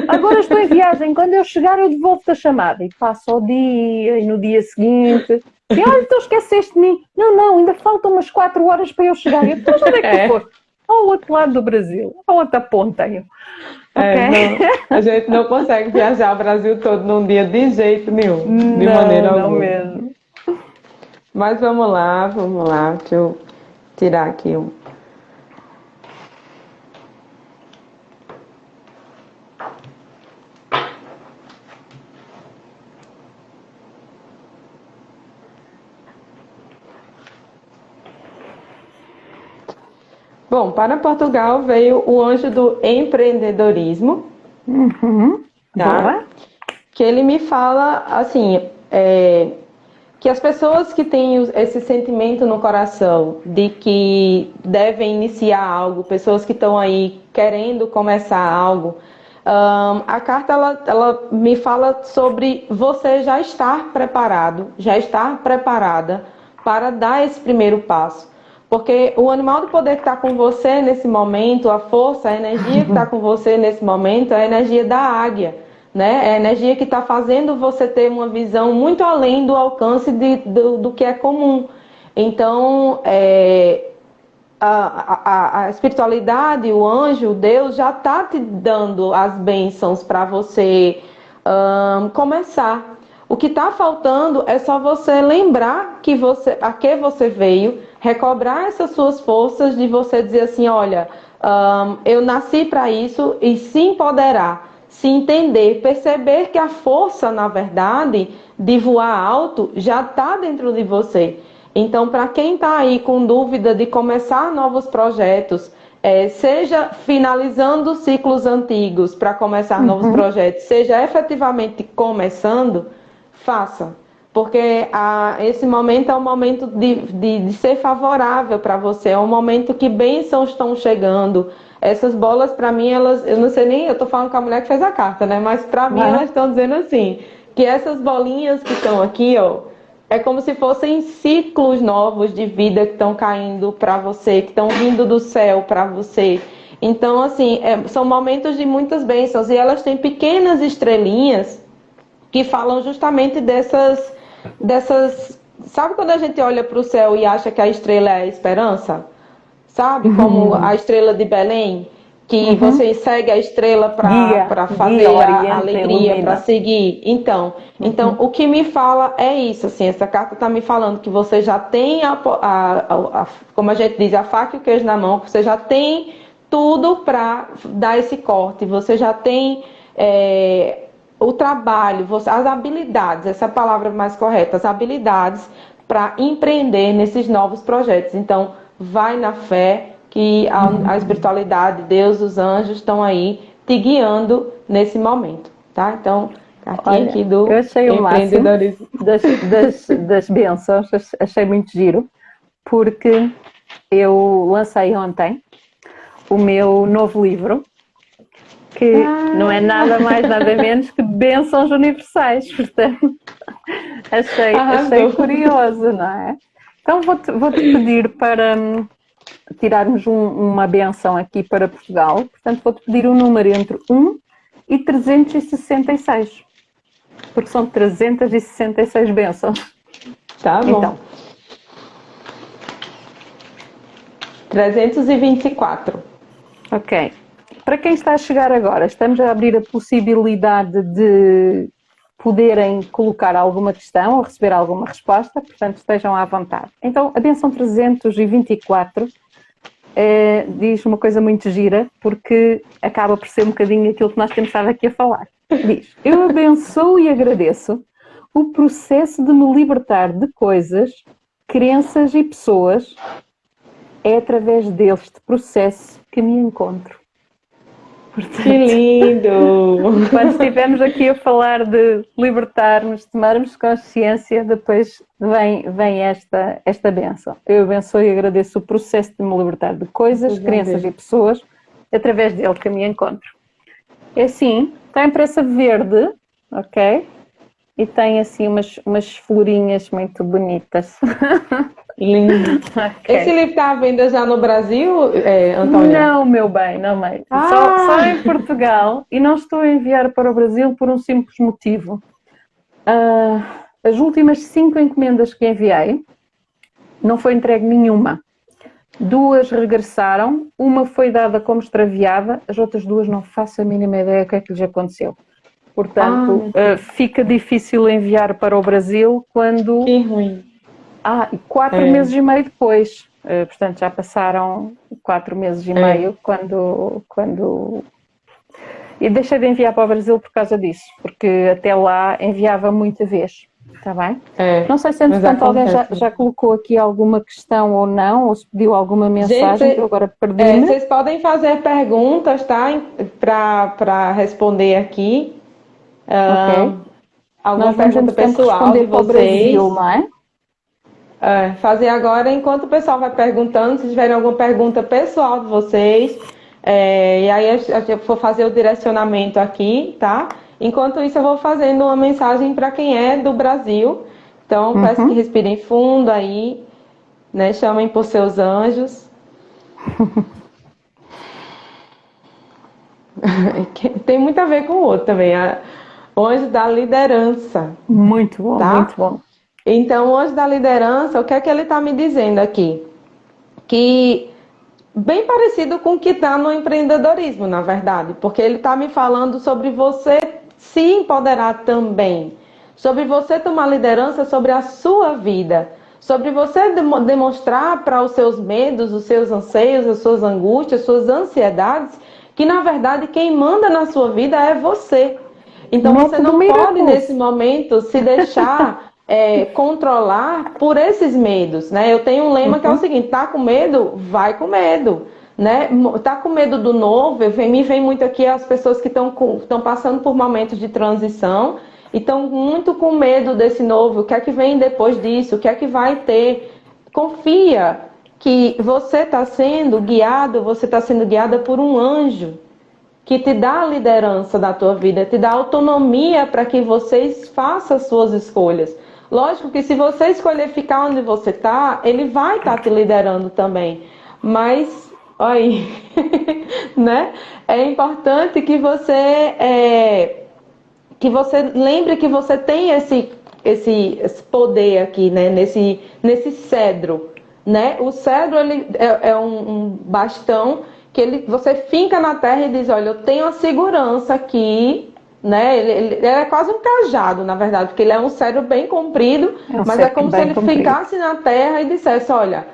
agora estou em viagem, quando eu chegar eu devolvo-te a chamada. E passa o dia e no dia seguinte. Assim, então esqueceste de mim. Não, não, ainda faltam umas 4 horas para eu chegar. E eu, então onde é que tu
É,
foste? Ao outro lado do Brasil, à outra ponta. Eu, ok?
não, a gente não consegue viajar o Brasil todo num dia de jeito nenhum, de
Não,
maneira
não
alguma.
mesmo.
Mas vamos lá, deixa eu tirar aqui um. Bom, para Portugal veio o anjo do empreendedorismo,
Uhum.
tá?
Boa.
Que ele me fala assim, que as pessoas que têm esse sentimento no coração de que devem iniciar algo, pessoas que estão aí querendo começar algo, a carta ela me fala sobre você já estar preparado, já estar preparada para dar esse primeiro passo. Porque o animal do poder que está com você nesse momento, a força, a energia que está com você nesse momento, é a energia da águia, né? É a energia que está fazendo você ter uma visão muito além do alcance do que é comum. Então, a espiritualidade, o anjo, o Deus já está te dando as bênçãos para você começar. O que está faltando é só você lembrar a que você veio, recobrar essas suas forças de você dizer assim, olha, eu nasci para isso e se empoderar, se entender, perceber que a força, na verdade, de voar alto já está dentro de você. Então, para quem está aí com dúvida de começar novos projetos, seja finalizando ciclos antigos para começar novos
Uhum.
projetos, seja efetivamente começando, faça. Porque esse momento é um momento de ser favorável para você, é um momento que bênçãos estão chegando. Essas bolas, para mim, elas, eu não sei nem, eu estou falando com a mulher que fez a carta, né? Mas para mim, elas
Uhum.
estão dizendo assim, que essas bolinhas que estão aqui, ó, é como se fossem ciclos novos de vida que estão caindo para você, que estão vindo do céu para você. Então, assim, são momentos de muitas bênçãos e elas têm pequenas estrelinhas que falam justamente dessas. Sabe quando a gente olha para o céu e acha que a estrela é a esperança? Sabe? Como a
Uhum.
estrela de Belém, que
Uhum.
você segue a estrela
Guia,
para
guia,
fazer a
orienta,
alegria, para
ilumina.
seguir. Então,
Uhum.
o que me fala é isso, assim, essa carta está me falando que você já tem, como a gente diz, a faca e o queijo na mão, que você já tem tudo para dar esse corte, você já tem o trabalho, as habilidades, essa é a palavra mais correta, as habilidades para empreender nesses novos projetos. Então, vai na fé que a
Uhum.
espiritualidade, Deus, os anjos estão aí te guiando nesse momento, tá? Então, cartinha
Olha,
aqui
eu
do
achei o máximo
empreendedorismo.
das bênçãos, achei muito giro, porque eu lancei ontem o meu novo livro, que não é nada mais, nada menos que Bênçãos Universais. Portanto, achei
Arrasou.
curioso, não é? Então vou-te pedir para tirarmos uma benção aqui para Portugal. Portanto, vou-te pedir um número entre 1 e 366, porque são 366 bênçãos.
Tá bom.
Então,
324.
Ok. Para quem está a chegar agora, estamos a abrir a possibilidade de poderem colocar alguma questão ou receber alguma resposta, portanto estejam à vontade. Então, a benção 324 diz uma coisa muito gira, porque acaba por ser um bocadinho aquilo que nós temos estado aqui a falar. Diz: eu abençoo e agradeço o processo de me libertar de coisas, crenças e pessoas. É através deste processo que me encontro.
Portanto, que lindo!
Quando estivermos aqui a falar de libertarmos, tomarmos consciência, depois vem esta bênção. Eu abençoo e agradeço o processo de me libertar de coisas, crenças e pessoas, através dele que me encontro. É assim, está impressa verde, ok? E tem assim umas florinhas muito bonitas.
Lindo. Okay. Esse livro está à venda já no Brasil, Antônia?
Não, meu bem, não, mãe. Só em Portugal, e não estou a enviar para o Brasil por um simples motivo. As últimas 5 encomendas que enviei, não foi entregue nenhuma. 2 regressaram, uma foi dada como extraviada, as outras 2 não faço a mínima ideia do que é que lhes aconteceu. Portanto, fica difícil enviar para o Brasil quando...
Que ruim.
E 4 meses e meio depois. Portanto, já passaram 4 meses e meio quando... E deixei de enviar para o Brasil por causa disso, porque até lá enviava muita vez. Está bem? Não sei se, entretanto, alguém já colocou aqui alguma questão ou não, ou se pediu alguma mensagem,
gente,
eu agora perdi-me.
Vocês podem fazer perguntas, tá? Para responder aqui.
Ok.
Alguma pergunta pessoal de vocês.
Para o Brasil, não é?
Fazer agora, enquanto o pessoal vai perguntando, se tiverem alguma pergunta pessoal de vocês, e aí eu vou fazer o direcionamento aqui, tá? Enquanto isso, eu vou fazendo uma mensagem para quem é do Brasil. Então, peço que respirem fundo aí, né? Chamem por seus anjos. Tem muito a ver com o outro também, o anjo da liderança.
Muito bom,
tá?
Muito bom.
Então, o anjo da liderança, o que é que ele está me dizendo aqui? Que bem parecido com o que está no empreendedorismo, na verdade, porque ele está me falando sobre você se empoderar também, sobre você tomar liderança sobre a sua vida, sobre você demonstrar para os seus medos, os seus anseios, as suas angústias, as suas ansiedades, que na verdade quem manda na sua vida é você. Então você não pode nesse momento se deixar controlar por esses medos, né? Eu tenho um lema que é o seguinte: tá com medo? Vai com medo, né? Tá com medo do novo? Me vem muito aqui as pessoas que estão passando por momentos de transição e estão muito com medo desse novo. O que é que vem depois disso? O que é que vai ter? Confia que você está sendo guiado, você está sendo guiada por um anjo que te dá a liderança da tua vida, te dá autonomia para que você faça as suas escolhas. Lógico que se você escolher ficar onde você está, ele vai estar te liderando também. Mas, aí, né? É importante que você lembre que você tem esse poder aqui, né? Nesse cedro, né? O cedro ele é um bastão que você finca na terra e diz: olha, eu tenho a segurança aqui. Né? Ele é quase um cajado, na verdade, porque ele é um cedro bem comprido, mas é como se ele ficasse na terra e dissesse: olha,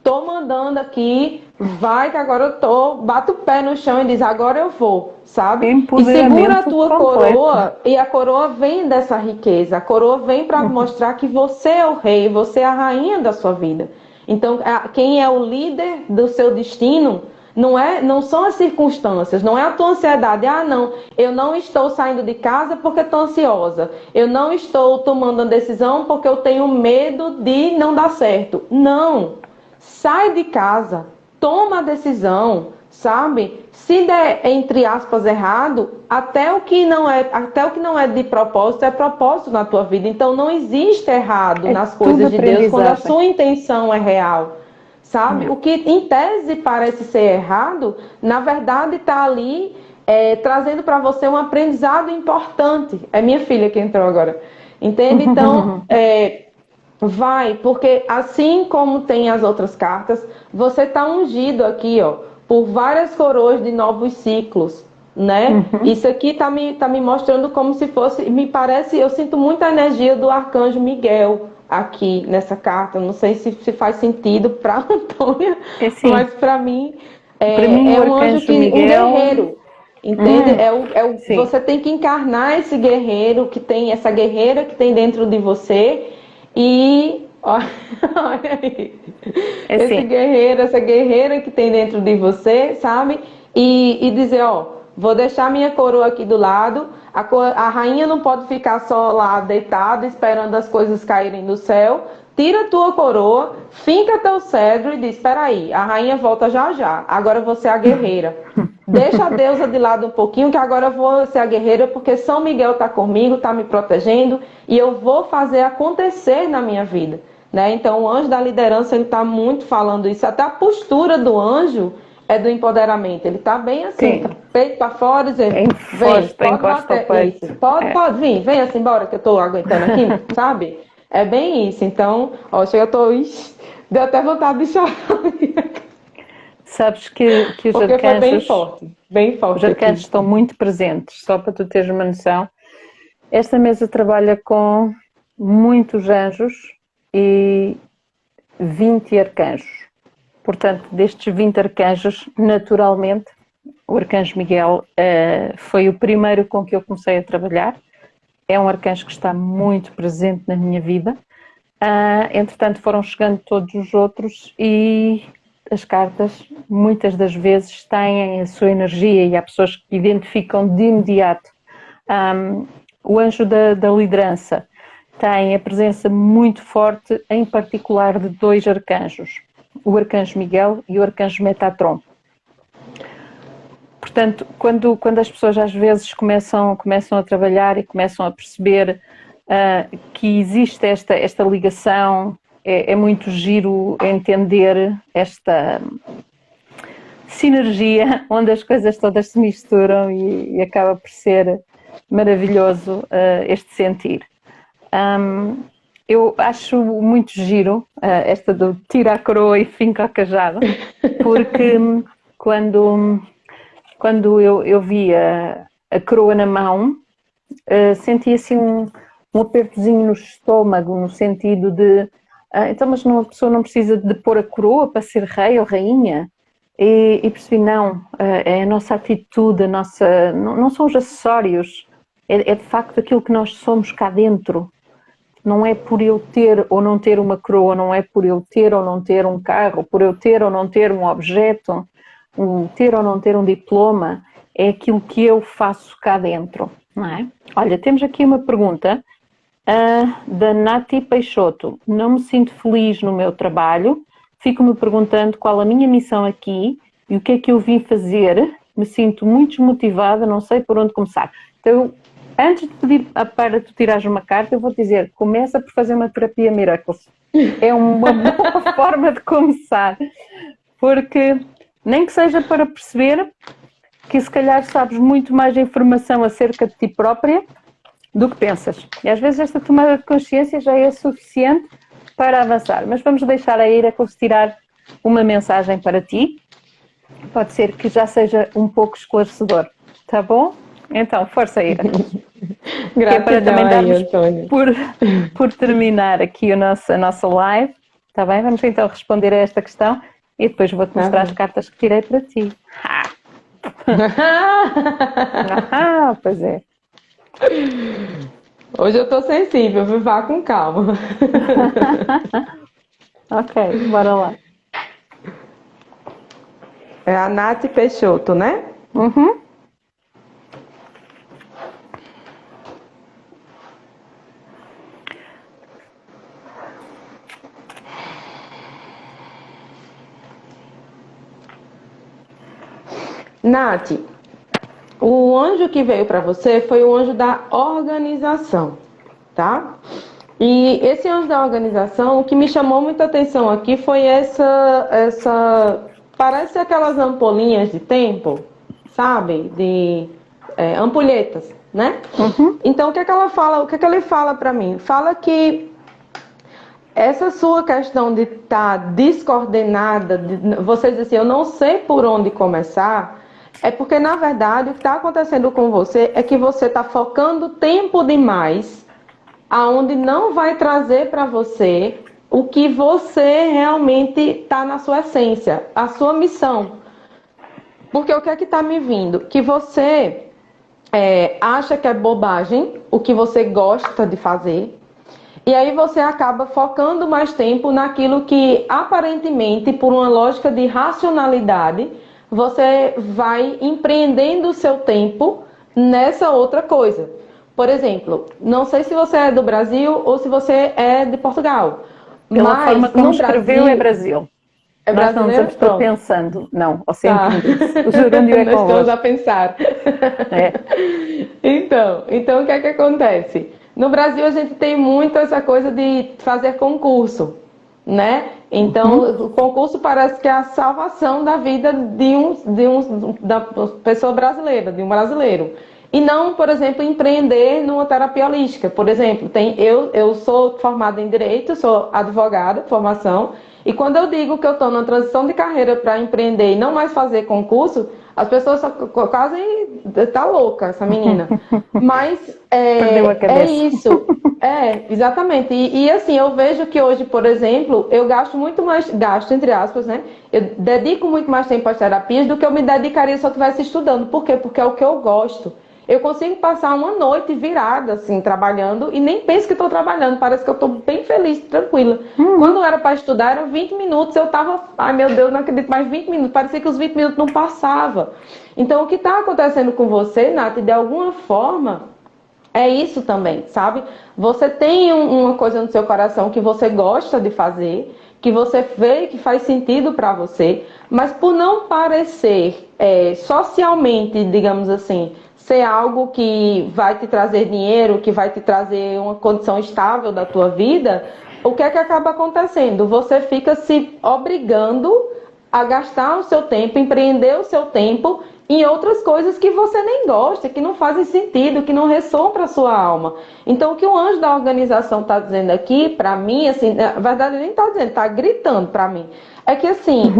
tô mandando aqui, vai que agora eu tô, bate o pé no chão e diz: agora eu vou, sabe? E segura a tua coroa, e a coroa vem dessa riqueza, a coroa vem para mostrar que você é o rei, você é a rainha da sua vida. Então, quem é o líder do seu destino não são as circunstâncias, não é a tua ansiedade. Não, eu não estou saindo de casa porque estou ansiosa. Eu não estou tomando uma decisão porque eu tenho medo de não dar certo. Não, sai de casa, toma a decisão, sabe? Se der, entre aspas, errado, até o que não é de propósito é propósito na tua vida. Então não existe errado nas coisas de Deus quando a sua intenção é real. Sabe? O que em tese parece ser errado, na verdade está ali trazendo para você um aprendizado importante. É minha filha que entrou agora. Entende? Então, Vai, porque assim como tem as outras cartas, você está ungido aqui, ó, por várias coroas de novos ciclos, né?
Uhum.
Isso aqui tá me mostrando como se fosse, me parece, eu sinto muita energia do arcanjo Miguel aqui nessa carta. Não sei se faz sentido para Antônia,
É assim,
mas para mim
para mim o
é um anjo
Arcanjo
que, um
Miguel,
guerreiro. Entende?
sim,
Você tem que encarnar esse guerreiro que tem, essa guerreira que tem dentro de você e olha aí,
é
esse
assim,
guerreiro, essa guerreira que tem dentro de você, sabe? E dizer, ó, vou deixar minha coroa aqui do lado. A rainha não pode ficar só lá deitada esperando as coisas caírem do céu. Tira a tua coroa, finca teu cedro e diz, espera aí, a rainha volta já já. Agora você é a guerreira. Deixa a deusa de lado um pouquinho, que agora eu vou ser a guerreira, porque São Miguel está comigo, está me protegendo, e eu vou fazer acontecer na minha vida. Né? Então, o anjo da liderança, ele está muito falando isso. Até a postura do anjo é do empoderamento. Ele está bem assim,
sim,
peito para fora, dizendo, vem, pode
encosta ao
bater.
peito.
Isso,
É.
pode vir, vem assim, embora, que eu estou aguentando aqui, sabe? É bem isso. Então, ó, chega, eu tô... Ixi, deu até vontade de chorar.
Sabes que
Porque foi bem
os
forte
arcanjos
aqui.
estão muito presentes, só para tu teres uma noção. Esta mesa trabalha com muitos anjos e 20 arcanjos. Portanto, destes 20 arcanjos, naturalmente, o arcanjo Miguel foi o primeiro com que eu comecei a trabalhar. É um arcanjo que está muito presente na minha vida. Entretanto, foram chegando todos os outros e as cartas, muitas das vezes, têm a sua energia e há pessoas que identificam de imediato. O anjo da liderança tem a presença muito forte, em particular, de dois arcanjos, o arcanjo Miguel e o arcanjo Metatron. Portanto, quando as pessoas às vezes começam a trabalhar e começam a perceber que existe esta ligação, é muito giro entender esta sinergia onde as coisas todas se misturam e acaba por ser maravilhoso este sentir. Eu acho muito giro esta do tira a coroa e finca o cajado, porque quando, quando eu vi a coroa na mão, senti assim um apertozinho no estômago, no sentido de então, mas a pessoa não precisa de pôr a coroa para ser rei ou rainha. E percebi, não, é a nossa atitude, a nossa, não são os acessórios, é de facto aquilo que nós somos cá dentro. Não é por eu ter ou não ter uma coroa, não é por eu ter ou não ter um carro, por eu ter ou não ter um objeto, ter ou não ter um diploma, é aquilo que eu faço cá dentro, não é? Olha, temos aqui uma pergunta da Nati Peixoto. Não me sinto feliz no meu trabalho, fico-me perguntando qual a minha missão aqui e o que é que eu vim fazer, me sinto muito desmotivada, não sei por onde começar. Então, antes de pedir para tu tirares uma carta, eu vou dizer, começa por fazer uma terapia Miracles. É uma boa forma de começar, porque nem que seja para perceber que se calhar sabes muito mais informação acerca de ti própria do que pensas. E às vezes esta tomada de consciência já é suficiente para avançar. Mas vamos deixar a Miracles tirar uma mensagem para ti. Pode ser que já seja um pouco esclarecedor. Tá bom? Então, força aí. Que é para
Gratidão
também
aí,
darmos
Antônia.
por terminar aqui a nossa live. Está bem? Vamos então responder a esta questão e depois vou-te mostrar as cartas que tirei para ti. Pois é.
Hoje eu tô sensível, viu? Vá com calma.
Ok, bora lá.
É a Nath Peixoto, né?
Uhum.
Nath, o anjo que veio para você foi o anjo da organização, tá? E esse anjo da organização, o que me chamou muita atenção aqui foi parece aquelas ampolinhas de tempo, sabe? De ampulhetas, né?
Uhum.
Então, o que é que ela fala? O que é que ele fala para mim? Fala que essa sua questão de estar descoordenada, você diz assim, eu não sei por onde começar, é porque, na verdade, o que está acontecendo com você é que você está focando tempo demais, aonde não vai trazer para você o que você realmente está na sua essência, a sua missão. Porque o que é que está me vindo? Que você acha que é bobagem o que você gosta de fazer, e aí você acaba focando mais tempo naquilo que, aparentemente, por uma lógica de racionalidade, você vai empreendendo o seu tempo nessa outra coisa. Por exemplo, não sei se você é do Brasil ou se você é de Portugal,
Pela forma
mas
como
no
escreveu, é
Brasil...
Brasil.
É
Nós não
brasileiro?
dizemos estou
Pronto.
pensando, não, ou
Tá.
sempre disse. O gerúndio é
Nós estamos a
convosco.
pensar.
É.
Então o que é que acontece? No Brasil a gente tem muito essa coisa de fazer concurso, né? Então
Uhum.
o concurso parece que é a salvação da vida da pessoa brasileira, de um brasileiro. E não, por exemplo, empreender numa terapia holística. Por exemplo, eu sou formada em Direito, sou advogada, formação, e quando eu digo que eu estou na transição de carreira para empreender e não mais fazer concurso, as pessoas quase... Tá louca essa menina. Mas
Perdeu a
é
cabeça.
isso. Exatamente. E assim, eu vejo que hoje, por exemplo, eu gasto muito mais, gasto entre aspas, né? Eu dedico muito mais tempo às terapias do que eu me dedicaria se eu estivesse estudando. Por quê? Porque é o que eu gosto. Eu consigo passar uma noite virada, assim, trabalhando, e nem penso que estou trabalhando, parece que eu estou bem feliz, tranquila. Quando era para estudar, eram 20 minutos, eu estava, ai meu Deus, não acredito, mais 20 minutos, parecia que os 20 minutos não passavam. Então, o que está acontecendo com você, Nath, de alguma forma, é isso também, sabe? Você tem uma coisa no seu coração que você gosta de fazer, que você vê que faz sentido para você, mas por não parecer socialmente, digamos assim, ser algo que vai te trazer dinheiro, que vai te trazer uma condição estável da tua vida, o que é que acaba acontecendo? Você fica se obrigando a gastar o seu tempo, empreender o seu tempo em outras coisas que você nem gosta, que não fazem sentido, que não ressoam para a sua alma. Então, o que o anjo da organização está dizendo aqui, para mim, assim, na verdade, ele nem está dizendo, está gritando para mim, é que assim,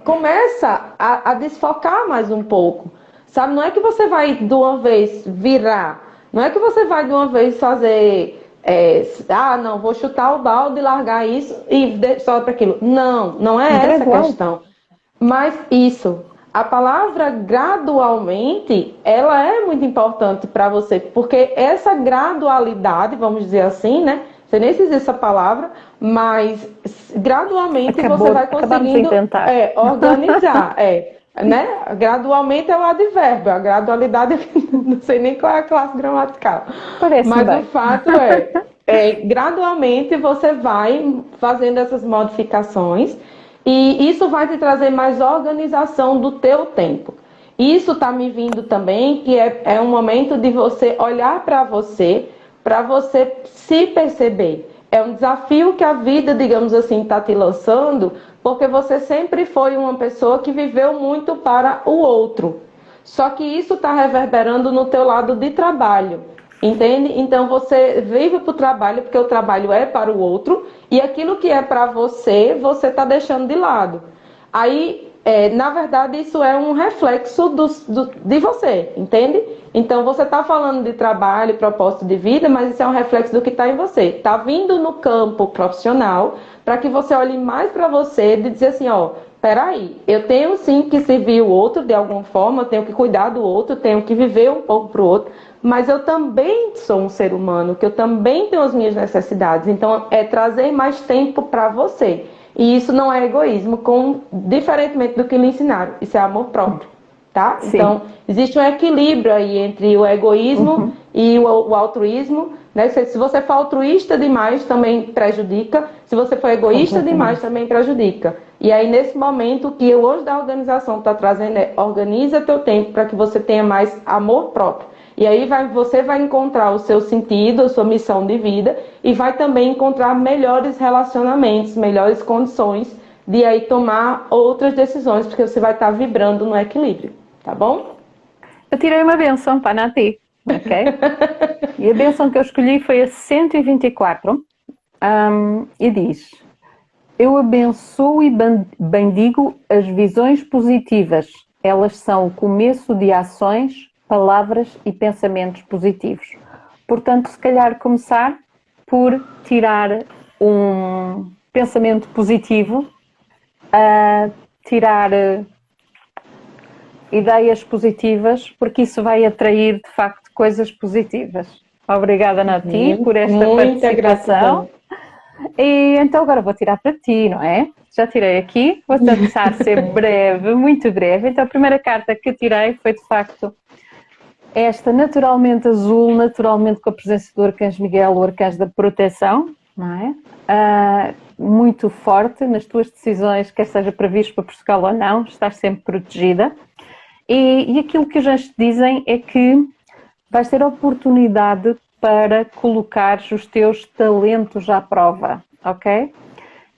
começa a desfocar mais um pouco, sabe? Não é que você vai de uma vez virar, não é que você vai de uma vez fazer... não, vou chutar o balde, largar isso e só para aquilo. Não, não é essa a
Gradual.
questão. Mas isso, a palavra gradualmente, ela é muito importante para você, porque essa gradualidade, vamos dizer assim, né? Você nem se diz essa palavra, mas gradualmente você vai
Acabamos de
conseguindo
inventar.
organizar, né? Gradualmente é o advérbio, a gradualidade, não sei nem qual é a classe gramatical,
Parece-me
mas o
bem.
fato gradualmente você vai fazendo essas modificações e isso vai te trazer mais organização do teu tempo. Isso está me vindo também, que é um momento de você olhar para você se perceber. É um desafio que a vida, digamos assim, está te lançando, porque você sempre foi uma pessoa que viveu muito para o outro. Só que isso está reverberando no teu lado de trabalho, entende? Então você vive para o trabalho, porque o trabalho é para o outro, e aquilo que é para você, você está deixando de lado. Aí, na verdade, isso é um reflexo de você, entende? Então você está falando de trabalho, propósito de vida, mas isso é um reflexo do que está em você. Está vindo no campo profissional para que você olhe mais para você e dizer assim, ó, peraí, eu tenho sim que servir o outro de alguma forma, eu tenho que cuidar do outro, tenho que viver um pouco para o outro, mas eu também sou um ser humano, que eu também tenho as minhas necessidades. Então, é trazer mais tempo para você. E isso não é egoísmo, diferentemente do que lhe ensinaram. Isso é amor próprio, tá?
Sim.
Então, existe um equilíbrio aí entre o egoísmo e o altruísmo, né? Se você for altruísta demais, também prejudica. Se você for egoísta demais, também prejudica. E aí, nesse momento, o que o anjo da organização está trazendo é organiza teu tempo para que você tenha mais amor próprio. E aí você vai encontrar o seu sentido, a sua missão de vida e vai também encontrar melhores relacionamentos, melhores condições de aí tomar outras decisões, porque você vai estar vibrando no equilíbrio, tá bom?
Eu tirei uma benção para a Nath, ok? E a benção que eu escolhi foi a 124, E diz: eu abençoo e bendigo as visões positivas. Elas são o começo de ações, palavras e pensamentos positivos. Portanto, se calhar começar por tirar um pensamento positivo, tirar ideias positivas, porque isso vai atrair de facto coisas positivas. Obrigada, Nati, por esta
Muita
participação.
gratidão.
E então agora vou tirar para ti, não é? Já tirei aqui, vou tentar ser breve, muito breve. Então a primeira carta que tirei foi de facto esta, naturalmente azul, naturalmente com a presença do Arcanjo Miguel, o Arcanjo da proteção, não é? Muito forte nas tuas decisões, quer seja para vires para Portugal ou não, estás sempre protegida. E aquilo que os anjos dizem é que vais ter a oportunidade para colocares os teus talentos à prova, ok?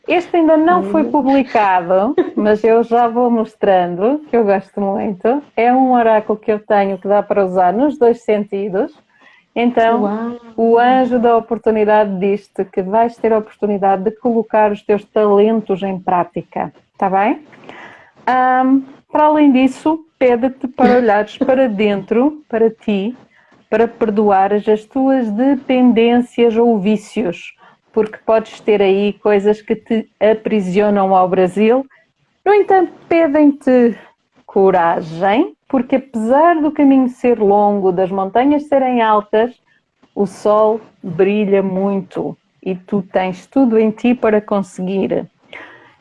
Este ainda não foi publicado, mas eu já vou mostrando, que eu gosto muito. É um oráculo que eu tenho que dá para usar nos dois sentidos. Então,
Uau!
o anjo da oportunidade diz-te que vais ter a oportunidade de colocar os teus talentos em prática, está bem? Para além disso, pede-te para olhares para dentro, para ti, para perdoares as tuas dependências ou vícios, porque podes ter aí coisas que te aprisionam ao Brasil. No entanto, pedem-te coragem, porque apesar do caminho ser longo, das montanhas serem altas, o sol brilha muito e tu tens tudo em ti para conseguir.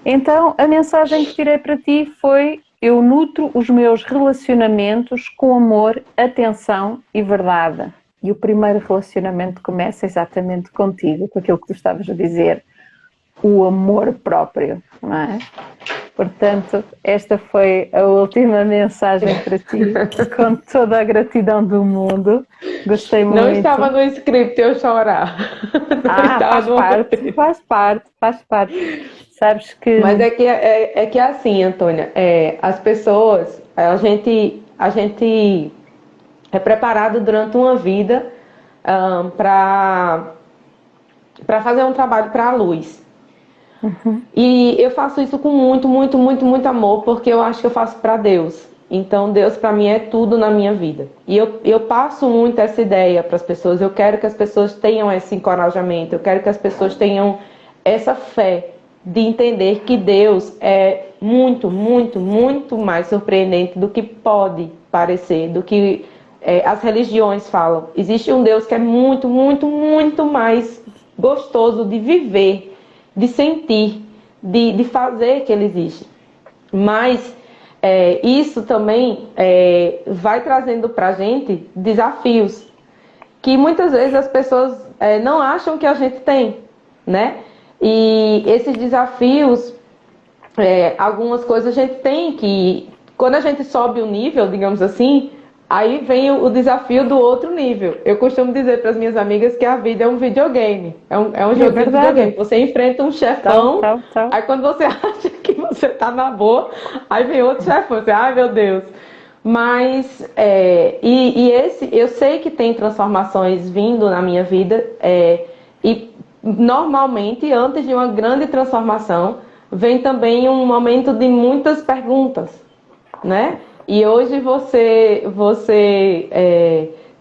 Então, a mensagem que tirei para ti foi: eu nutro os meus relacionamentos com amor, atenção e verdade. E o primeiro relacionamento começa exatamente contigo, com aquilo que tu estavas a dizer, o amor próprio, não é? Portanto, esta foi a última mensagem para ti, com toda a gratidão do mundo. Gostei muito.
Não estava no script eu chorar. Não estava no roteiro.
Faz parte. Sabes que...
Mas é que assim, Antônia, as pessoas, a gente é preparado durante uma vida para fazer um trabalho para a luz. E eu faço isso com muito, muito, muito, muito amor, porque eu acho que eu faço para Deus. Então, Deus para mim é tudo na minha vida. E eu passo muito essa ideia para as pessoas. Eu quero que as pessoas tenham esse encorajamento. Eu quero que as pessoas tenham essa fé de entender que Deus é muito, muito, muito mais surpreendente do que pode parecer, do que as religiões falam. Existe um Deus que é muito, muito, muito mais gostoso de viver, de sentir, de fazer que ele existe. Mas isso também vai trazendo para a gente desafios que muitas vezes as pessoas não acham que a gente tem, né? E esses desafios, algumas coisas a gente tem que, quando a gente sobe o nível, digamos assim, aí vem o desafio do outro nível. Eu costumo dizer para as minhas amigas que a vida é um videogame. É um jogo de videogame. Você enfrenta um chefão, aí quando você acha que você está na boa, aí vem outro chefão. Você, ai meu Deus. Mas, eu sei que tem transformações vindo na minha vida, e normalmente, antes de uma grande transformação, vem também um momento de muitas perguntas, né? E hoje você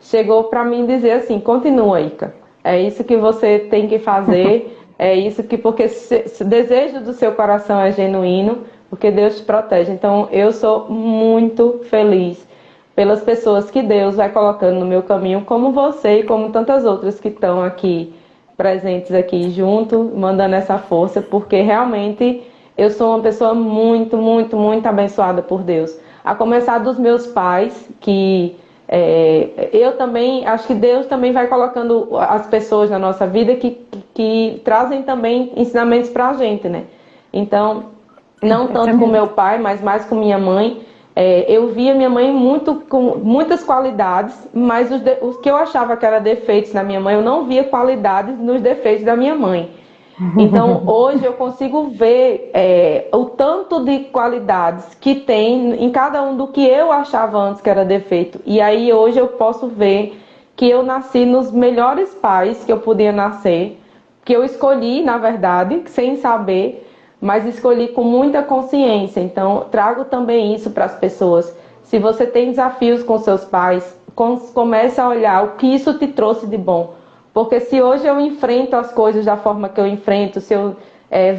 chegou para mim dizer assim: continua, Ica. É isso que você tem que fazer. É isso que, porque o desejo do seu coração é genuíno, porque Deus te protege. Então, eu sou muito feliz pelas pessoas que Deus vai colocando no meu caminho, como você e como tantas outras que estão aqui presentes aqui junto, mandando essa força, porque realmente eu sou uma pessoa muito, muito, muito abençoada por Deus. A começar dos meus pais, que eu também, acho que Deus também vai colocando as pessoas na nossa vida que trazem também ensinamentos pra gente, né? Então, não tanto com meu pai, mas mais com minha mãe. Eu via minha mãe com muitas qualidades, mas os que eu achava que eram defeitos na minha mãe, eu não via qualidades nos defeitos da minha mãe. Então, hoje eu consigo ver o tanto de qualidades que tem em cada um do que eu achava antes que era defeito. E aí, hoje eu posso ver que eu nasci nos melhores pais que eu podia nascer, que eu escolhi, na verdade, sem saber, mas escolhi com muita consciência. Então, trago também isso para as pessoas. Se você tem desafios com seus pais, comece a olhar o que isso te trouxe de bom. Porque se hoje eu enfrento as coisas da forma que eu enfrento, se eu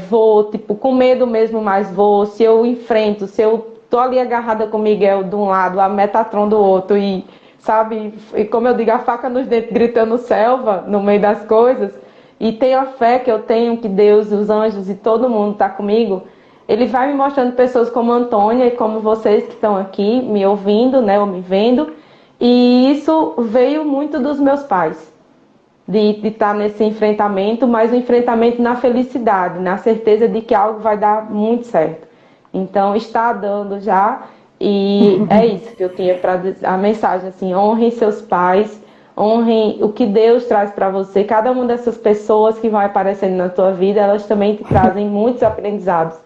vou, tipo, com medo mesmo, mas vou, se eu enfrento, se eu tô ali agarrada com o Miguel de um lado, a Metatron do outro, e, sabe, e como eu digo, a faca nos dentes gritando selva no meio das coisas, e tenho a fé que eu tenho, que Deus, os anjos e todo mundo está comigo, ele vai me mostrando pessoas como a Antônia e como vocês que estão aqui me ouvindo, né, ou me vendo, e isso veio muito dos meus pais, de estar nesse enfrentamento, mas um enfrentamento na felicidade, na certeza de que algo vai dar muito certo. Então, está dando já, e é isso que eu tinha para a mensagem, assim, honrem seus pais, honrem o que Deus traz para você. Cada uma dessas pessoas que vão aparecendo na tua vida, elas também te trazem muitos aprendizados.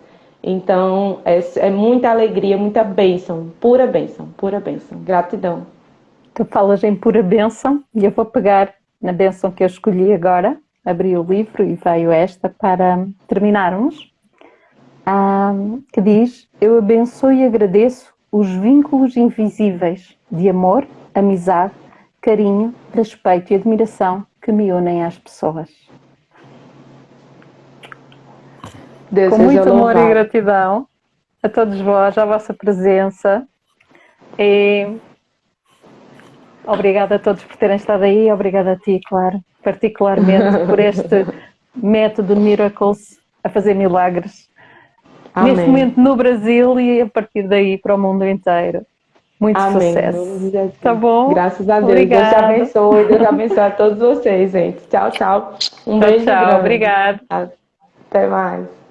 Então, é muita alegria, muita bênção, pura bênção, pura bênção. Gratidão.
Tu falas em pura bênção e eu vou pegar na bênção que eu escolhi agora, abri o livro e veio esta para terminarmos, que diz: eu abençoo e agradeço os vínculos invisíveis de amor, amizade, carinho, respeito e admiração que me unem às pessoas.
Deus
Com muito amor
louvado.
e gratidão a todos vós, à vossa presença. E obrigada a todos por terem estado aí, obrigada a ti, claro, particularmente por este método Miracles a fazer milagres.
Amém.
Neste momento no Brasil e a partir daí para o mundo inteiro. Muito
Amém.
sucesso. Tá bom?
Graças a Deus.
Obrigada.
Deus te abençoe. Deus abençoe a todos vocês, gente. Tchau, tchau. Um beijo
tchau,
grande.
obrigada.
Até mais.